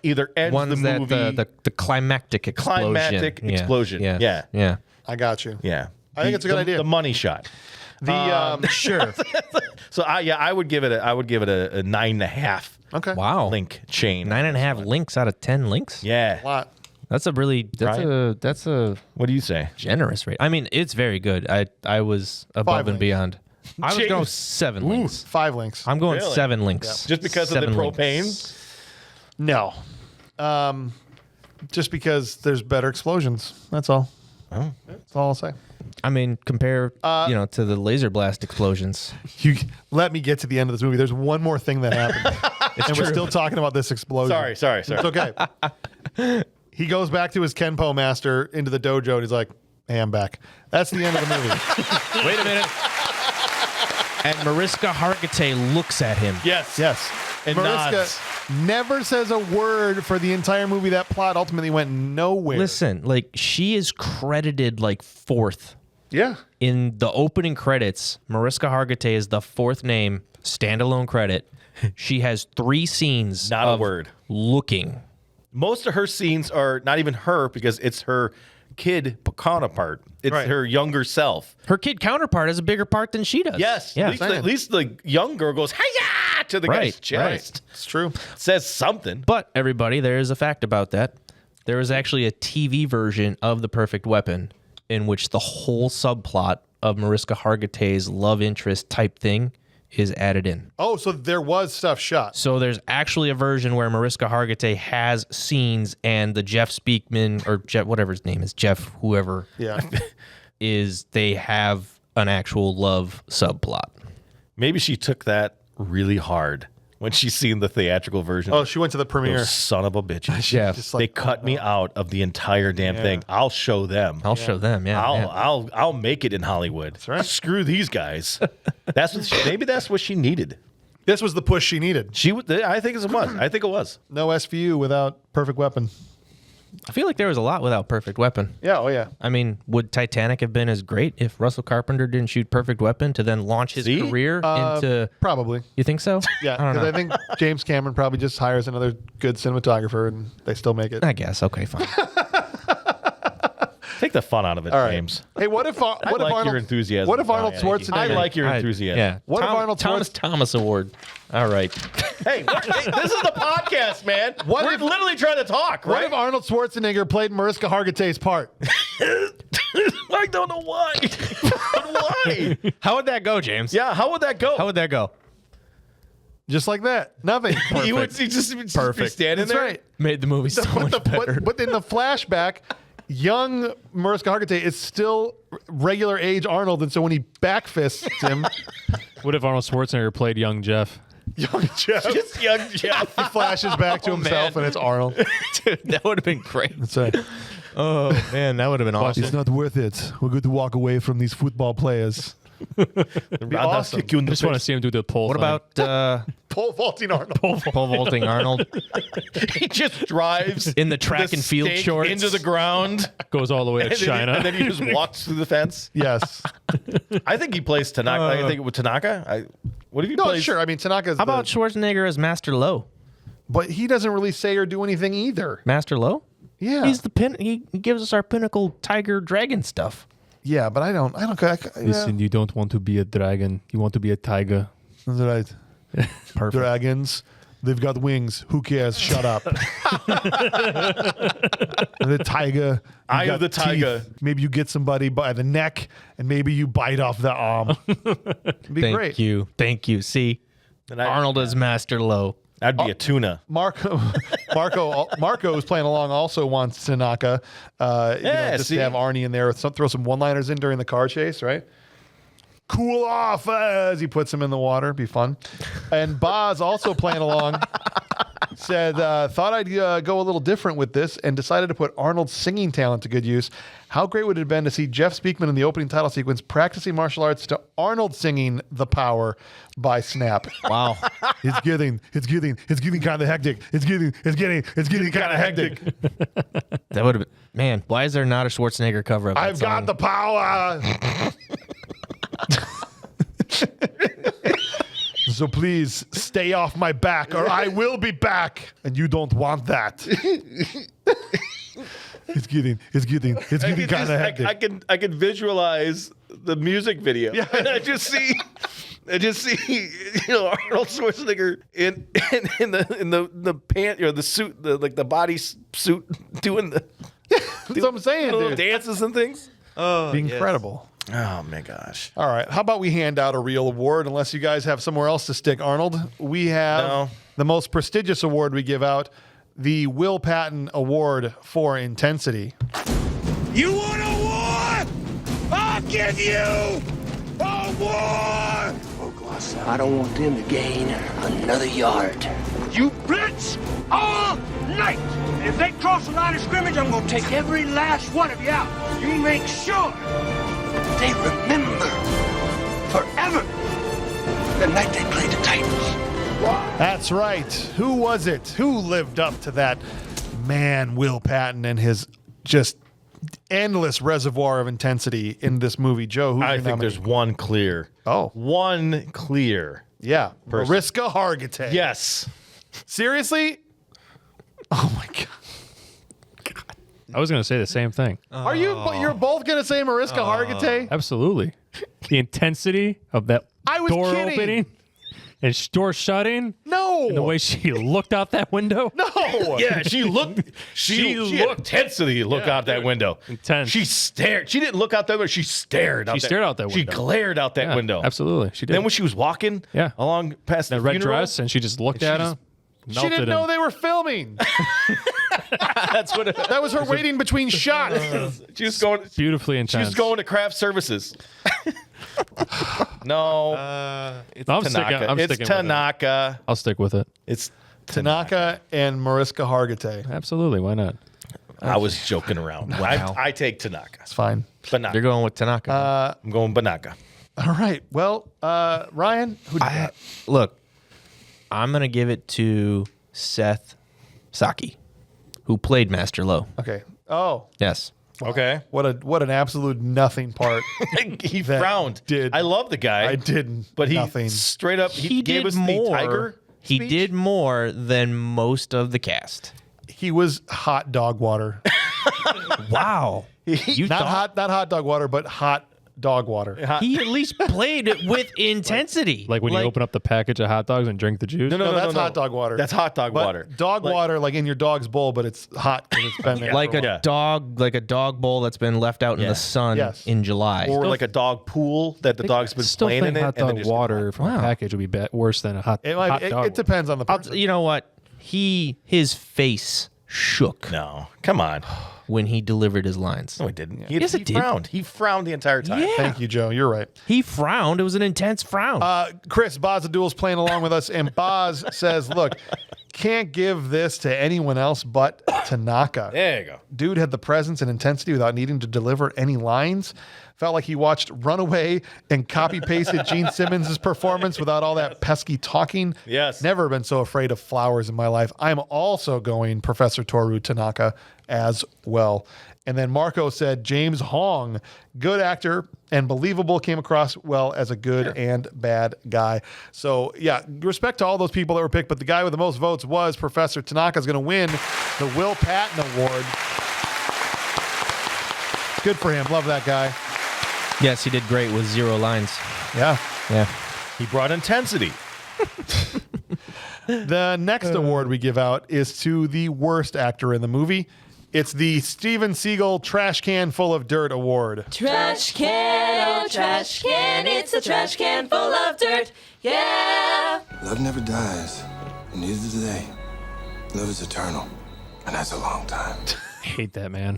either ends Ones the that movie, the climactic explosion. Climactic Yeah. explosion. Yeah. Yeah. Yeah. I got you. yeah. I think it's a good idea. The money shot. The Sure. So I would give it a 9.5 okay. Wow. link chain. 9.5 links out of 10 links. Yeah. A lot. That's a What do you say? generous rate. I mean, it's very good. I was above 5 and links. beyond. I would go 7 links. 5 links. I'm going Really? 7 links. Just because of the 7 propane? links. No. Just because there's better explosions. That's all. Oh. That's all I'll say. I mean, compare to the laser blast explosions. You let me get to the end of this movie. There's one more thing that happened. And we're still talking about this explosion. Sorry. It's okay. He goes back to his Kenpo master into the dojo and he's like, hey, I'm back. That's the end of the movie. Wait a minute. And Mariska Hargitay looks at him. Yes. Yes. And Mariska nods. never says a word for the entire movie. That plot ultimately went nowhere. Listen, like she is credited like 4th. Yeah. In the opening credits, Mariska Hargitay is the 4th name, standalone credit. She has 3 scenes. Not a of word. Looking. Most of her scenes are not even her because it's her kid counterpart. It's Right. her younger self. Her kid counterpart has a bigger part than she does. Yes. Yeah. At least the young girl goes, hiya, to the guy's chest. It's true. Says something. But everybody, there is a fact about that. There is actually a TV version of The Perfect Weapon in which the whole subplot of Mariska Hargitay's love interest type thing is added in. Oh, so there was stuff shot. So there's actually a version where Mariska Hargitay has scenes and the Jeff Speakman or Jeff, whatever his name is, Jeff, whoever Yeah. is, they have an actual love subplot. Maybe she took that really hard when she's seen the theatrical version. Oh, she went to the premiere. Those son of a bitches. Jeff, Just They like, cut me out of the entire damn thing. I'll show them. I'll show them. Yeah, yeah. I'll make it in Hollywood. That's right. Screw these guys. Maybe that's what she needed. this was the push she needed. I think it was. I think it was. No SVU without Perfect Weapon. I feel like there was a lot without Perfect Weapon. Yeah. Oh, yeah. I mean, would Titanic have been as great if Russell Carpenter didn't shoot Perfect Weapon to then launch his See? career into? Probably. You think so? Yeah. I don't Because know. I think James Cameron probably just hires another good cinematographer and they still make it. I guess. Okay, fine. Take the fun out of it, All right. James. Hey, what if I like your enthusiasm. What if Arnold Brian. Schwarzenegger? I like your I- enthusiasm. Yeah. What if Arnold Thomas Award? All right. Hey, this is the podcast, man. We're literally trying to talk, What right? if Arnold Schwarzenegger played Mariska Hargitay's part? I don't know why. But why? How would that go, James? Yeah, how would that go? How would that go? Just like that. Nothing. He would just be standing That's there. right. Made the movie so much better. But in the flashback, young Mariska Hargitay is still regular age Arnold, and so when he backfists him, What if Arnold Schwarzenegger played young Jeff? young Jeff Just young Jeff. he flashes back to himself, and it's Arnold. Dude, that would have been great. That's right. Oh man, that would have been awesome. It's not worth it. We're going to walk away from these football players. It'd be awesome. Kick you in I the just want to face. see him do the pole. What thing. about Pole vaulting Arnold. pole vaulting Arnold He just drives in the track the and field stake shorts into the ground, goes all the way to and then, China? and then he just walks through the fence. Yes. I think he plays Tanaka. I think with Tanaka. What if he No, plays? sure. I mean, Tanaka's. How about Schwarzenegger as Master Lowe? But he doesn't really say or do anything either. Master Lowe? Yeah. He's the pin. He gives us our pinnacle tiger dragon stuff. Yeah, but I don't. Listen, you don't want to be a dragon. You want to be a tiger. That's right. Perfect. Dragons. They've got wings. Who cares? Shut up. The tiger. Eye you of got the tiger. teeth. Maybe you get somebody by the neck, and maybe you bite off the arm. It'd be Thank great. you. Thank you. See, And Arnold as Master Lowe. That'd be a tuna. Marco who's playing along also wants Tanaka. Just see? to have Arnie in there, throw some one-liners in during the car chase, right? Cool off as he puts him in the water. Be fun. And Boz also playing along. Said, thought I'd go a little different with this and decided to put Arnold's singing talent to good use. How great would it have been to see Jeff Speakman in the opening title sequence practicing martial arts to Arnold singing The Power by Snap. Wow. It's getting kind of hectic. It's getting kind of hectic. That would have been, man, why is there not a Schwarzenegger cover of that I've got song? the power. So please stay off my back or I will be back. And you don't want that. It's getting kind of hectic. I can visualize the music video. Yeah. And I just see Arnold Schwarzenegger in the pant or the suit, the body suit doing the That's what I'm saying, little dude. dances and things. Be incredible. Oh my gosh. All right. How about we hand out a real award, unless you guys have somewhere else to stick, Arnold? We have the most prestigious award we give out, the Will Patton Award for Intensity. You want a war? I'll give you a war! I don't want them to gain another yard. You blitz all night! And if they cross the line of scrimmage, I'm gonna take every last one of you out. You make sure they remember forever the night they played the Titans. That's right. Who was it? Who lived up to that man, Will Patton, and his just endless reservoir of intensity in this movie? Joe, who's I your think nominee? there's one clear. Oh. One clear. Yeah. Person. Mariska Hargitay. Yes. Seriously? Oh, my God. I was going to say the same thing. Are you? You're both going to say Mariska Hargitay? Absolutely. The intensity of that I was door kidding. opening and door shutting. No. And the way she looked out that window. No. Yeah, she looked. She looked intensely. Look out that window. Intense. She stared. She didn't look out that window. She stared. She stared out that She window. glared out that Yeah, window. Absolutely. She did. Then when she was walking, along past that the red funeral, dress and she just looked at him. She didn't know they were filming. That's what. That was her waiting between shots. She was going. Beautifully She intense. was going to craft services. No, it's I'm Tanaka. sticking It's with it. Tanaka. I'll stick with it. It's Tanaka and Mariska Hargitay. Absolutely. Why not? I was joking around. I take Tanaka. It's fine. Banaka. You're going with Tanaka. I'm going Banaka. All right. Well, Ryan, who do you got? Look, I'm going to give it to Seth Saki, who played Master Lowe. Okay. Oh, Yes. Okay. what an absolute nothing part. He That frowned. did- I love the guy. I didn't. But he nothing. straight up he gave did us more. the tiger. He speech. did more than most of the cast. He was hot dog water. Wow. You not thought not hot dog water, but hot dog water. he at least played it with intensity. Like when you open up the package of hot dogs and drink the juice? No, that's hot dog water. That's hot dog But water. Dog water, like in your dog's bowl, but it's hot because it's been there. like for a while. dog bowl that's been left out in the sun Yes. in July. Or like a dog pool that the dog's been Still playing think in it. hot and then dog just- water from a Wow. package would be worse than a hot, It, hot might, dog. it depends on the person. You know what? His face shook No, come on. when he delivered his lines. No, he didn't. Yes, he it did. frowned. He frowned the entire time. Yeah. Thank you, Joe. You're right. He frowned. It was an intense frown. Chris Bozadul's playing along with us, and Boz says, look, can't give this to anyone else but Tanaka. There you go. Dude had the presence and intensity without needing to deliver any lines. Felt like he watched Runaway and copy-pasted Gene Simmons' performance without all that pesky talking. Yes. Never been so afraid of flowers in my life. I'm also going Professor Toru Tanaka as well. And then Marco said James Hong, good actor and believable, came across well as a good and bad guy. So, yeah, respect to all those people that were picked, but the guy with the most votes was Professor Tanaka is going to win the Will Patton Award. Good for him. Love that guy. yes, he did great with 0 lines. Yeah. Yeah. He brought intensity. The next award we give out is to the worst actor in the movie. It's the Steven Seagal Trash Can Full of Dirt Award. Trash can, oh trash can, it's a trash can full of dirt. Yeah. Love never dies, and neither do they. Love is eternal, and that's a long time. hate that, man.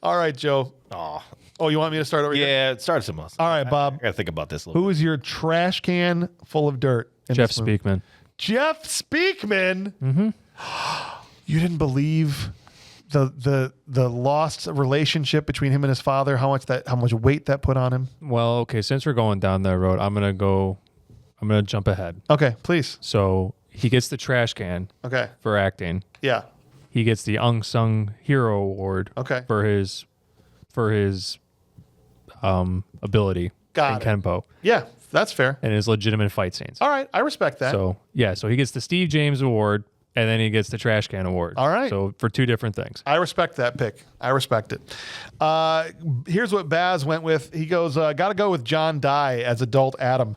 All right, Joe. Oh, you want me to start over here? Yeah, start some else. All right, Bob. I gotta think about this a little Who is your trash can full of dirt? in Jeff this movie? Speakman. Jeff Speakman. Mm-hmm. You didn't believe the lost relationship between him and his father. How much weight that put on him. Well, okay, since we're going down that road, I'm gonna jump ahead. Okay, please. So he gets the trash can Okay. for acting. Yeah. He gets the Unsung Hero Award Okay. for his ability Got in it. Kenpo Yeah, that's fair. and his legitimate fight scenes. All right, I respect that. So yeah, so he gets the Steve James Award and then he gets the Trash Can Award. All right. So for 2 different things. I respect that pick. I respect it. Here's what Baz went with. He goes, got to go with John Dye as adult Adam.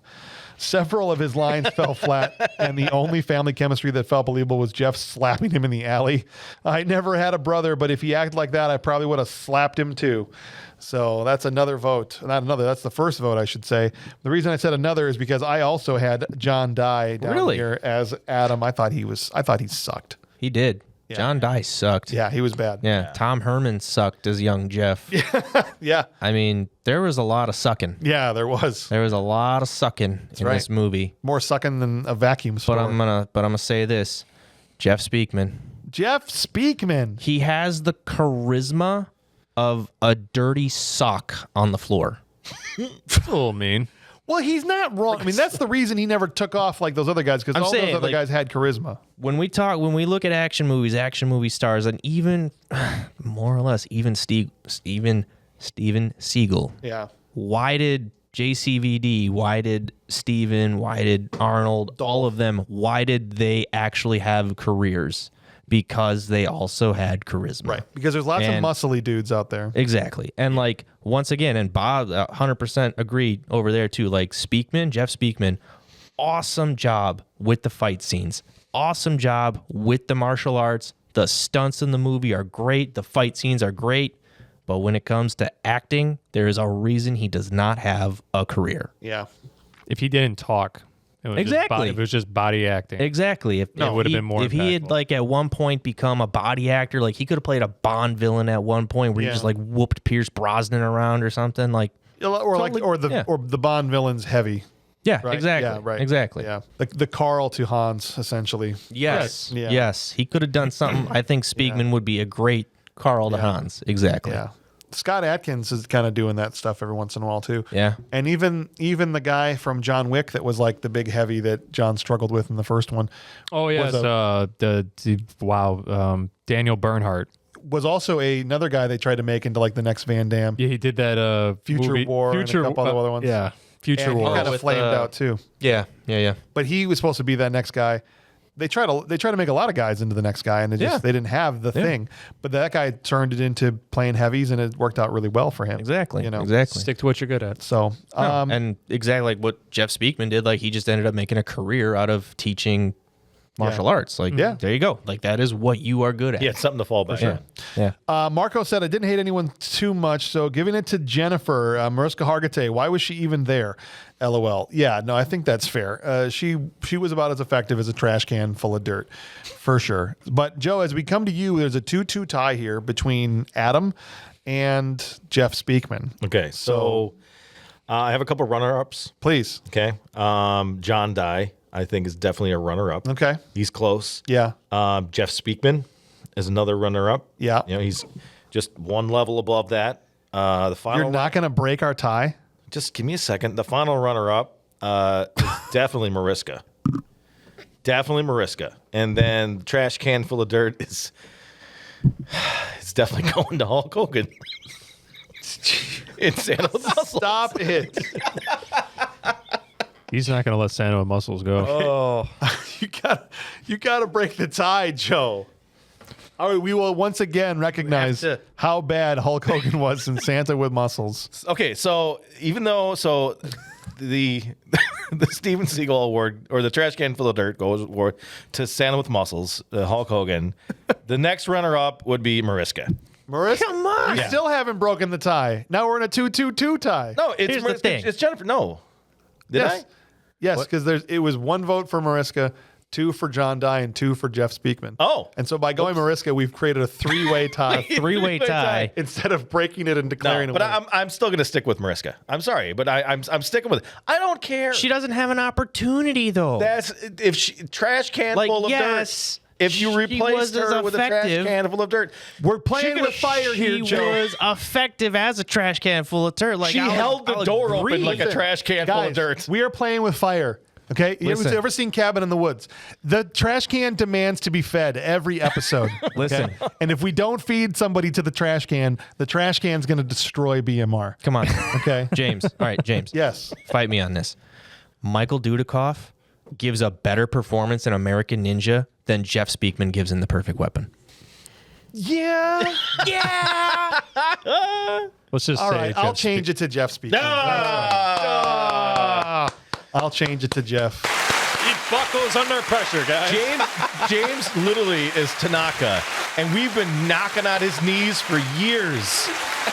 Several of his lines fell flat, and the only family chemistry that felt believable was Jeff slapping him in the alley. I never had a brother, but if he acted like that, I probably would have slapped him too. So that's another vote. Not another. That's the first vote, I should say. The reason I said another is because I also had John Dye down here as Adam. I thought he sucked. He did. Yeah. John Dye sucked. Yeah, he was bad. Yeah. Tom Herman sucked as young Jeff. Yeah. I mean, there was a lot of sucking. Yeah, there was. There was a lot of sucking in this movie. More sucking than a vacuum store. But I'm gonna say this. Jeff Speakman. Jeff Speakman. He has the charisma of a dirty sock on the floor. A little mean. Well, he's not wrong. I mean, that's the reason he never took off like those other guys, because all those other guys had charisma. When we look at action movie stars, and even more or less, even Steven Seagal. Yeah. Why did JCVD? Why did Steven? Why did Arnold? All of them. Why did they actually have careers? Because they also had charisma. Right. Because there's lots of muscly dudes out there. Exactly. And like, once again, and Bob 100% agreed over there too, like Jeff Speakman, awesome job with the fight scenes. Awesome job with the martial arts. The stunts in the movie are great. The fight scenes are great. But when it comes to acting, there is a reason he does not have a career. Yeah. If he didn't talk, it was just body acting. Exactly. It would have been more. If he had like at one point become a body actor, like he could have played a Bond villain at one point where he just like whooped Pierce Brosnan around or something like. Or the Bond villain's heavy. Yeah, Right? exactly. Yeah, right. Exactly. Yeah. The Carl to Hans, essentially. Yes. Right. Yeah. Yes. He could have done something. I think Speakman would be a great Carl to Hans. Exactly. Yeah. Scott Adkins is kind of doing that stuff every once in a while too. Yeah. And even the guy from John Wick that was like the big heavy that John struggled with in the first one. Oh yes, Daniel Bernhardt was also another guy they tried to make into like the next Van Damme. Yeah, he did that Future War and a couple other ones. Yeah, Future and War. He kind of flamed out too. Yeah. But he was supposed to be that next guy. They try to make a lot of guys into the next guy, and they didn't have the thing. But that guy turned it into playing heavies, and it worked out really well for him. Exactly. Exactly. Stick to what you're good at. So, and exactly like what Jeff Speakman did, like he just ended up making a career out of teaching martial arts. Like, there you go. Like that is what you are good at. Yeah, it's something to fall back on. Yeah. Marco said, I didn't hate anyone too much, so giving it to Jennifer, Mariska Hargitay. Why was she even there? LOL. Yeah, no, I think that's fair. She was about as effective as a trash can full of dirt, for sure. But Joe, as we come to you, there's a 2-2 tie here between Adam and Jeff Speakman. Okay, so I have a couple runner-ups. Please. Okay, John Dye, I think, is definitely a runner-up. Okay. He's close. Yeah. Jeff Speakman is another runner-up. Yeah. He's just one level above that. The final. You're not going to break our tie? Just give me a second. The final runner-up is definitely Mariska. Definitely Mariska. And then trash can full of dirt is it's definitely going to Hulk Hogan. It's Santa with muscles. Stop it. He's not going to let Santa with muscles go. Oh, you got to break the tie, Joe. All right, we will once again recognize how bad Hulk Hogan was in Santa with Muscles. Okay, so even though the Steven Seagal award or the trash can full of dirt goes award to Santa with Muscles, Hulk Hogan, the next runner-up would be Mariska. Mariska, come on! You still haven't broken the tie. Now we're in a 2-2-2 tie. No, it's Here's the thing. It's Jennifer. No, did I? Yes, because it was one vote for Mariska, 2 for John Dye, and 2 for Jeff Speakman. Oh. And so by going Mariska, we've created a 3-way tie. Three-way tie. Instead of breaking it and declaring No, it. but I'm still going to stick with Mariska. I'm sorry, but I'm sticking with it. I don't care. She doesn't have an opportunity though. That's if she trash can Like, full of yes, dirt. If you she replaced was as her with a trash effective. can full of dirt, We're playing with fire here, She Joe. was effective as a trash can full of dirt. Like she held the door agree. open like a trash can full of dirt. We are playing with fire. Okay, you Listen. ever seen Cabin in the Woods? The trash can demands to be fed every episode. Listen. okay? And if we don't feed somebody to the trash can's going to destroy BMR. Come on. Okay, James. All right, James. Yes. Fight me on this. Michael Dudikoff gives a better performance in American Ninja than Jeff Speakman gives in The Perfect Weapon. Yeah. Yeah. Let's just All say right, I'll change it to Jeff Speakman. I'll change it to Jeff. He buckles under pressure, guys. James literally is Tanaka, and we've been knocking on his knees for years,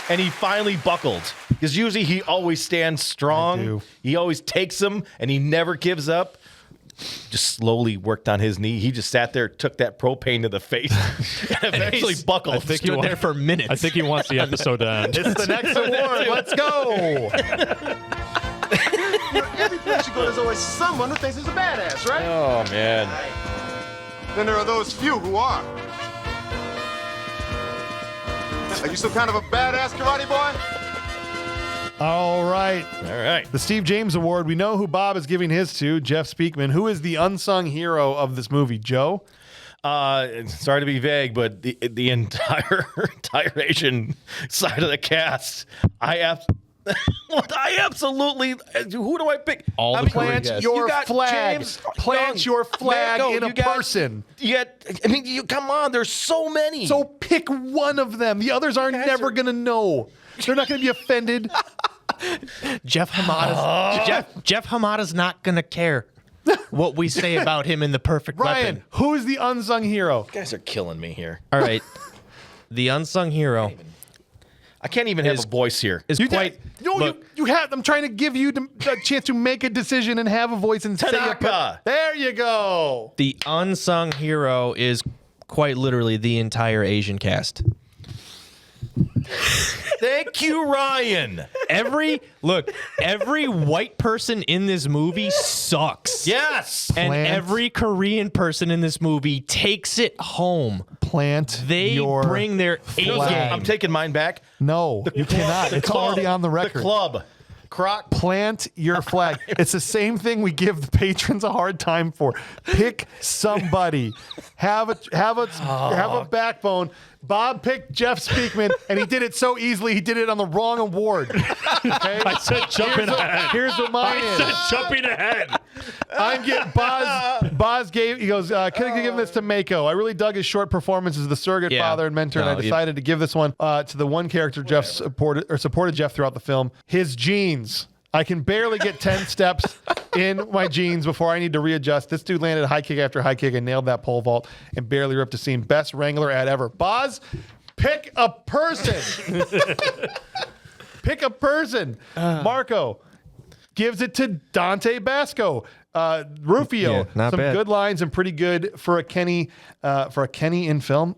and he finally buckled. Because usually he always stands I strong. do. He always takes them, and he never gives up. Just slowly worked on his knee. He just sat there, took that propane to the face, and eventually buckled. I think he Stood wants- there for minutes. I think he wants the episode to end. It's the next award. Let's go. Every place you go, there's always someone who thinks he's a badass, right? Oh, man. Then there are those few who are. Are you some kind of a badass karate boy? All right. All right. The Steve James Award. We know who Bob is giving his to, Jeff Speakman. Who is the unsung hero of this movie, Joe? Sorry to be vague, but the entire Asian side of the cast, I absolutely. Who do I pick? All the Plant Korean your You got flag. James Plant Young, your flag Mako, in a you got- person. Come on, there's so many. So pick one of them. The others are never going to know. They're not going to be offended. Jeff Hamada's not gonna care what we say about him in The Perfect Ryan, Weapon. who is the unsung hero? You guys are killing me here. All right, the unsung hero I can't even have a voice here. is You quite. no, look, you have. I'm trying to give you a chance to make a decision and have a voice and say Tanaka. There you go. the unsung hero is quite literally the entire Asian cast. Thank you, Ryan. Every white person in this movie sucks. Yes. And Plant. every Korean person in this movie takes it home. Plant They your bring their A flag. game. I'm taking mine back. No, you cannot. It's already on the record. The club. Croc. Plant your flag. It's the same thing we give the patrons a hard time for. Pick somebody. Have a backbone. Bob picked Jeff Speakman, and he did it so easily. He did it on the wrong award. Okay? I said jumping ahead. Here's what mine I is. said jumping ahead. I'm getting Boz gave. He goes, could have given this to Mako. I really dug his short performance as the surrogate Yeah. father and mentor, and I No, decided to give this one to the one character Jeff supported Jeff throughout the film. His jeans. I can barely get 10 steps in my jeans before I need to readjust. This dude landed high kick after high kick and nailed that pole vault and barely ripped a seam. Best Wrangler ad ever. Boz, pick a person. Pick a person. Marco gives it to Dante Basco. Rufio, Yeah, not some bad. good lines and pretty good for a Kenny in film.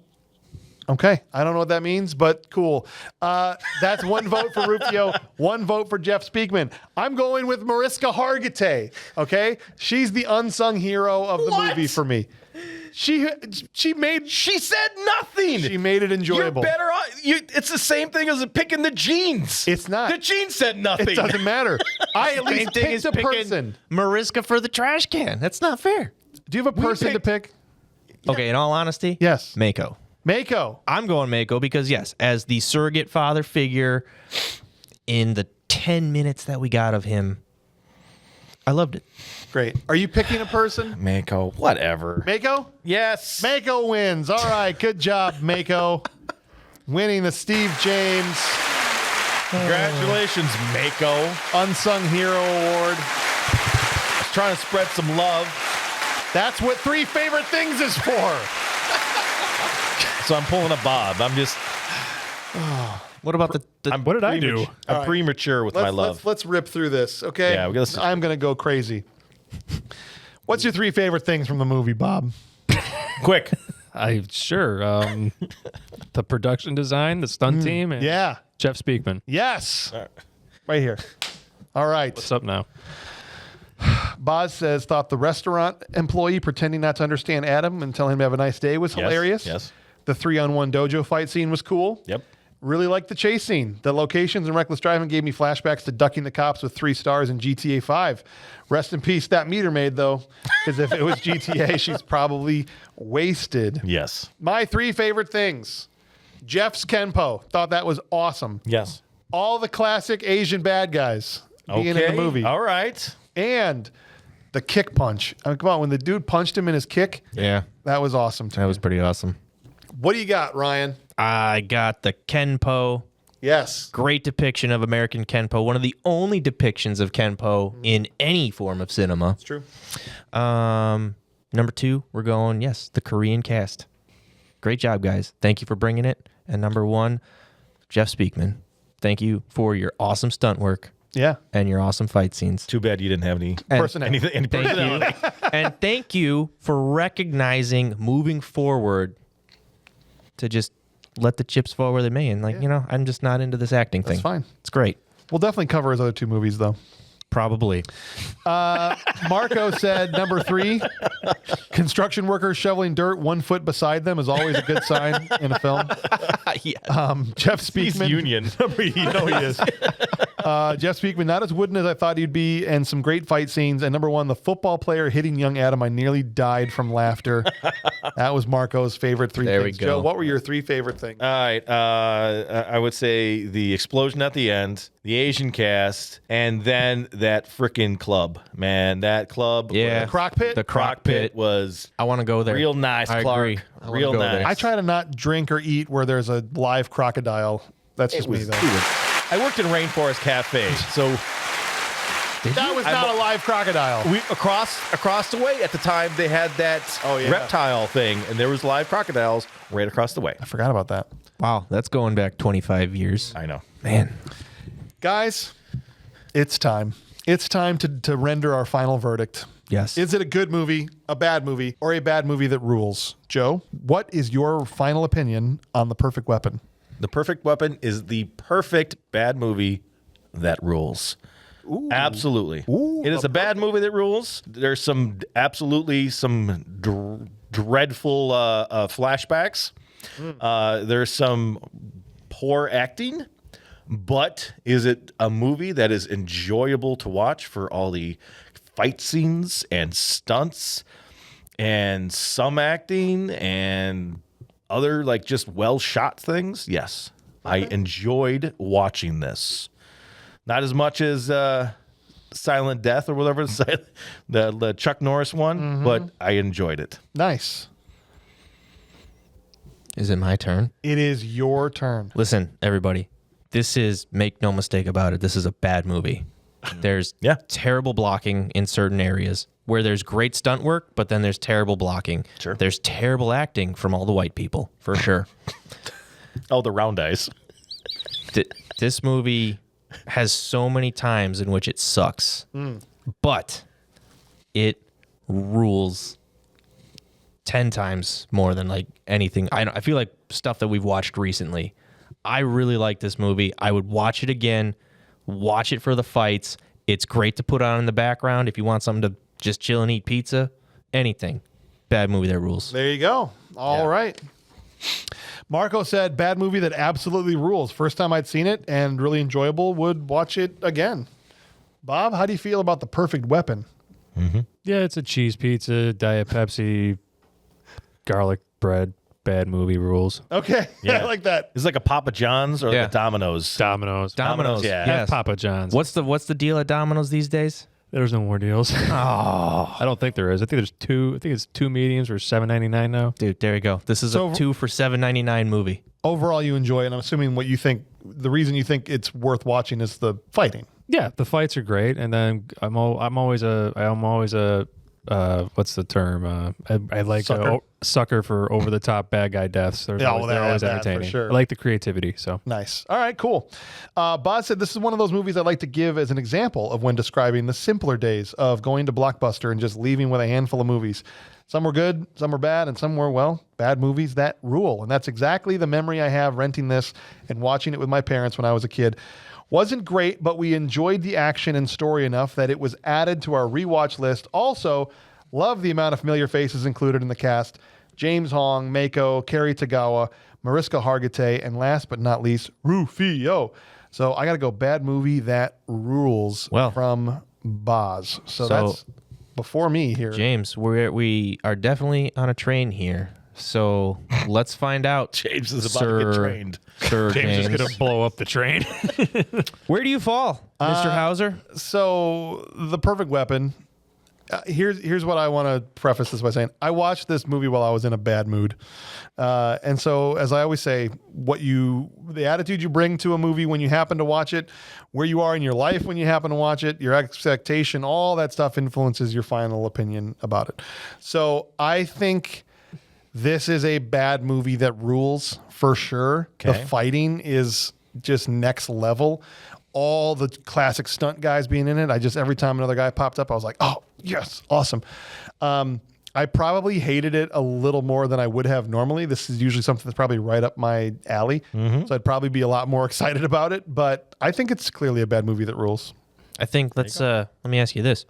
Okay, I don't know what that means, but cool. That's one vote for Rufio, one vote for Jeff Speakman. I'm going with Mariska Hargitay. Okay, she's the unsung hero of the What? movie for me. She said nothing. She made it enjoyable. You're better off. It's the same thing as picking the jeans. It's not. The jeans said nothing. It doesn't matter. I at least picked a person. Mariska for the trash can. That's not fair. Do you have a person to pick? Okay, in all honesty, Yes. Mako. Mako. I'm going Mako because, yes, as the surrogate father figure in the 10 minutes that we got of him, I loved it. Great. Are you picking a person? Mako, whatever. Mako? Yes. Mako wins. All right. Good job, Mako. Winning the Steve James Congratulations, Mako. Unsung Hero Award. Trying to spread some love. That's what 3 Favorite Things is for. So I'm pulling a Bob. I'm just. What about the What did I do? I'm premature with my love. Let's rip through this, okay? Yeah, we gotta- I'm going to go crazy. What's your 3 favorite things from the movie, Bob? Quick. The production design, the stunt team, and Yeah. Jeff Speakman. Yes. Right here. All right. What's up now? Boz says, thought the restaurant employee pretending not to understand Adam and telling him to have a nice day was hilarious. Yes. The 3-on-1 dojo fight scene was cool. Yep. Really liked the chase scene. The locations and reckless driving gave me flashbacks to ducking the cops with 3 stars in GTA 5. Rest in peace, that meter maid, though, because if it was GTA, she's probably wasted. Yes. My 3 favorite things. Jeff's Kenpo. Thought that was awesome. Yes. All the classic Asian bad guys being in the movie. All right. And the kick punch. I mean, come on, when the dude punched him in his kick, Yeah, that was awesome. To that me. was pretty awesome. What do you got, Ryan? I got the Kenpo Yes. Great depiction of American Kenpo. One of the only depictions of Kenpo in any form of cinema. It's true. Number 2, we're going, yes, the Korean cast. Great job, guys. Thank you for bringing it. And number 1, Jeff Speakman. Thank you for your awesome stunt work. Yeah. And your awesome fight scenes. Too bad you didn't have any Personality. any Thank personality. you. And thank you for recognizing moving forward to just let the chips fall where they may. And like, I'm just not into this acting thing. That's fine. It's great. We'll definitely cover his other 2 movies, though. Probably. Marco said number 3, construction workers shoveling dirt 1 foot beside them is always a good sign in a film. Jeff He's Speakman. union. You know he is. Jeff Speakman, not as wooden as I thought he'd be, and some great fight scenes. And number 1, the football player hitting young Adam. I nearly died from laughter. That was Marco's favorite 3 There things. we go. Joe, what were your 3 favorite things? All right. I would say the explosion at the end, the Asian cast, and then that frickin' club. Man, that club. Yeah. The crock pit? The crock pit. was I want to go there. real nice, I Clark. agree. I wanna Real go nice. there. I try to not drink or eat where there's a live crocodile. That's just me, though. I worked in Rainforest Cafe, so That was not a live crocodile. we across the way at the time they had that reptile thing, and there was live crocodiles right across the way. I forgot about that. Wow, that's going back 25 years. I know. Man. Guys, it's time. It's time to render our final verdict. Yes. Is it a good movie, a bad movie, or a bad movie that rules? Joe, what is your final opinion on The Perfect Weapon? The Perfect Weapon is the perfect bad movie that rules. Absolutely. It is a bad movie that rules. There's some dreadful flashbacks. There's some poor acting. But is it a movie that is enjoyable to watch for all the fight scenes and stunts and some acting and other like just well shot things? Yes. I enjoyed watching this. Not as much as Silent Death or whatever, the Chuck Norris one, but I enjoyed it. Nice. Is it my turn? It is your turn. Listen, everybody. This is, make no mistake about it, this is a bad movie. There's terrible blocking in certain areas where there's great stunt work, but then there's terrible blocking. Sure. There's terrible acting from all the white people, for sure. Oh, the round eyes. This movie has so many times in which it sucks, but it rules 10 times more than like anything. I feel like stuff that we've watched recently. I really like this movie. I would watch it again, watch it for the fights. It's great to put on in the background if you want something to just chill and eat pizza. Anything. Bad movie that rules. There you go. All right. Marco said, bad movie that absolutely rules. First time I'd seen it and really enjoyable, would watch it again. Bob, how do you feel about The Perfect Weapon? Yeah, it's a cheese pizza, Diet Pepsi, garlic bread. Bad movie rules. Okay. Yeah. I like that. It's like a Papa John's or Yeah. the Domino's. Domino's. Yeah. Have Papa John's. What's the deal at Domino's these days? There's no more deals. Oh, I don't think there is. I think there's 2. I think it's 2 mediums for $7.99 now. Dude, there you go. This is So- a 2 for $7.99 movie. Overall, you enjoy it. And I'm assuming what you think, the reason you think it's worth watching is the fighting. Yeah, the fights are great, and then I'm always a what's the term? I like Sucker? sucker for over the top bad guy deaths. They're always that for entertaining. sure. I like the creativity. So Nice. All right, cool. Boz said, this is one of those movies I like to give as an example of when describing the simpler days of going to Blockbuster and just leaving with a handful of movies. Some were good, some were bad, and some were, well, bad movies that rule. And that's exactly the memory I have renting this and watching it with my parents when I was a kid. Wasn't great, but we enjoyed the action and story enough that it was added to our rewatch list. Also, love the amount of familiar faces included in the cast. James Hong, Mako, Kerry Tagawa, Mariska Hargitay, and last but not least, Rufio. So I got to go bad movie that rules from Boz. So that's before me here. James, we are definitely on a train here. So let's find out. James is about to get trained. Sir James. is gonna blow up the train. Where do you fall, Mr. Hauser? So The Perfect Weapon, Here's what I want to preface this by saying. I watched this movie while I was in a bad mood. And so, as I always say, the attitude you bring to a movie when you happen to watch it, where you are in your life when you happen to watch it, your expectation, all that stuff influences your final opinion about it. So I think this is a bad movie that rules for sure. Okay. The fighting is just next level. All the classic stunt guys being in it. Every time another guy popped up, I was like, oh, yes, awesome. I probably hated it a little more than I would have normally. This is usually something that's probably right up my alley. So I'd probably be a lot more excited about it. But I think it's clearly a bad movie that rules. I think let me ask you this.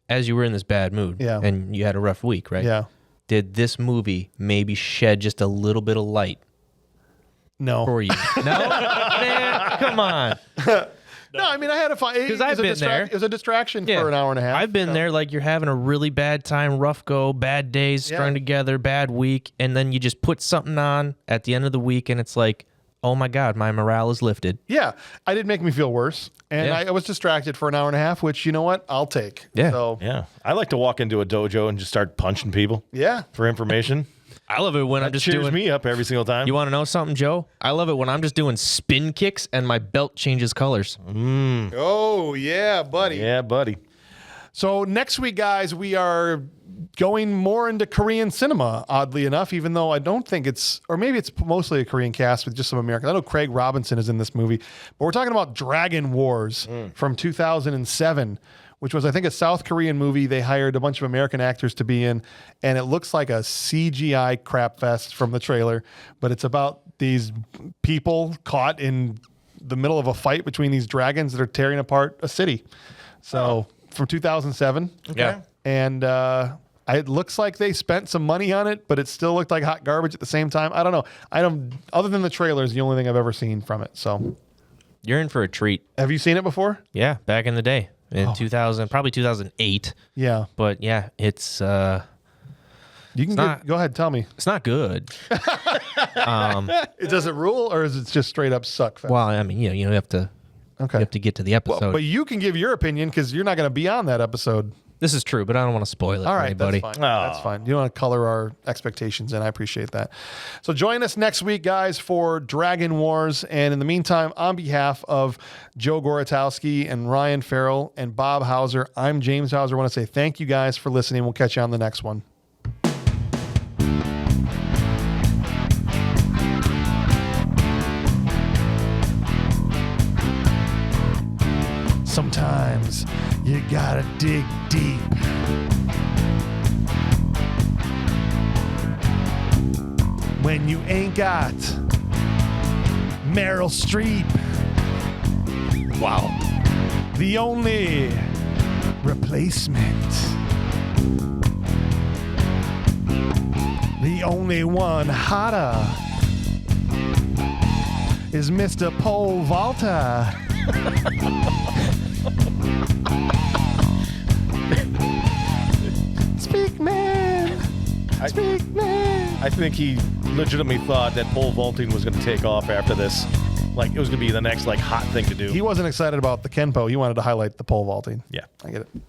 As you were in this bad mood and you had a rough week, right? Yeah. Did this movie maybe shed just a little bit of light No. for you? No? Man, come on. No, I mean, I had a fun. Because I've been there. It was a distraction for an hour and a half. I've been there, like you're having a really bad time, rough go, bad days strung together, bad week, and then you just put something on at the end of the week, and it's like, oh my God, my morale is lifted. Yeah, I did make me feel worse, and I was distracted for an hour and a half, which, you know what, I'll take. Yeah. So, Yeah. I like to walk into a dojo and just start punching people yeah. for information. I love it when I'm That just cheers doing. me up every single time. You want to know something, Joe? I love it when I'm just doing spin kicks and my belt changes colors. Oh, yeah, buddy. Yeah, buddy. So next week, guys, we are going more into Korean cinema, oddly enough, even though I don't think it's, or maybe it's mostly a Korean cast with just some Americans. I know Craig Robinson is in this movie, but we're talking about Dragon Wars from 2007, which was, I think, a South Korean movie they hired a bunch of American actors to be in, and it looks like a CGI crap fest from the trailer, but it's about these people caught in the middle of a fight between these dragons that are tearing apart a city. So, from 2007. Yeah. And it looks like they spent some money on it, but it still looked like hot garbage at the same time. I don't know. Other than the trailer is the only thing I've ever seen from it. So, You're in for a treat. have you seen it before? Yeah, back in the day. In 2000, probably 2008. Yeah. But yeah, it's You can go ahead, tell me. it's not good. Does it rule, or is it just straight up suck fest? Well, I mean, you have to Okay. you have to get to the episode. But you can give your opinion because you're not going to be on that episode. This is true, but I don't want to spoil it All for right, anybody. that's fine. That's fine. You don't want to color our expectations in. I appreciate that. So join us next week, guys, for Dragon Wars. And in the meantime, on behalf of Joe Goratowski and Ryan Farrell and Bob Hauser, I'm James Hauser. I want to say thank you guys for listening. We'll catch you on the next one. Sometimes you gotta dig deep. When you ain't got Meryl Streep. Wow. The only replacement. The only one hotter is Mr. Pole Vaulter. Speak man. Speak man. I think he legitimately thought that pole vaulting was going to take off after this. Like, it was going to be the next, hot thing to do. He wasn't excited about the Kenpo. He wanted to highlight the pole vaulting. Yeah. I get it.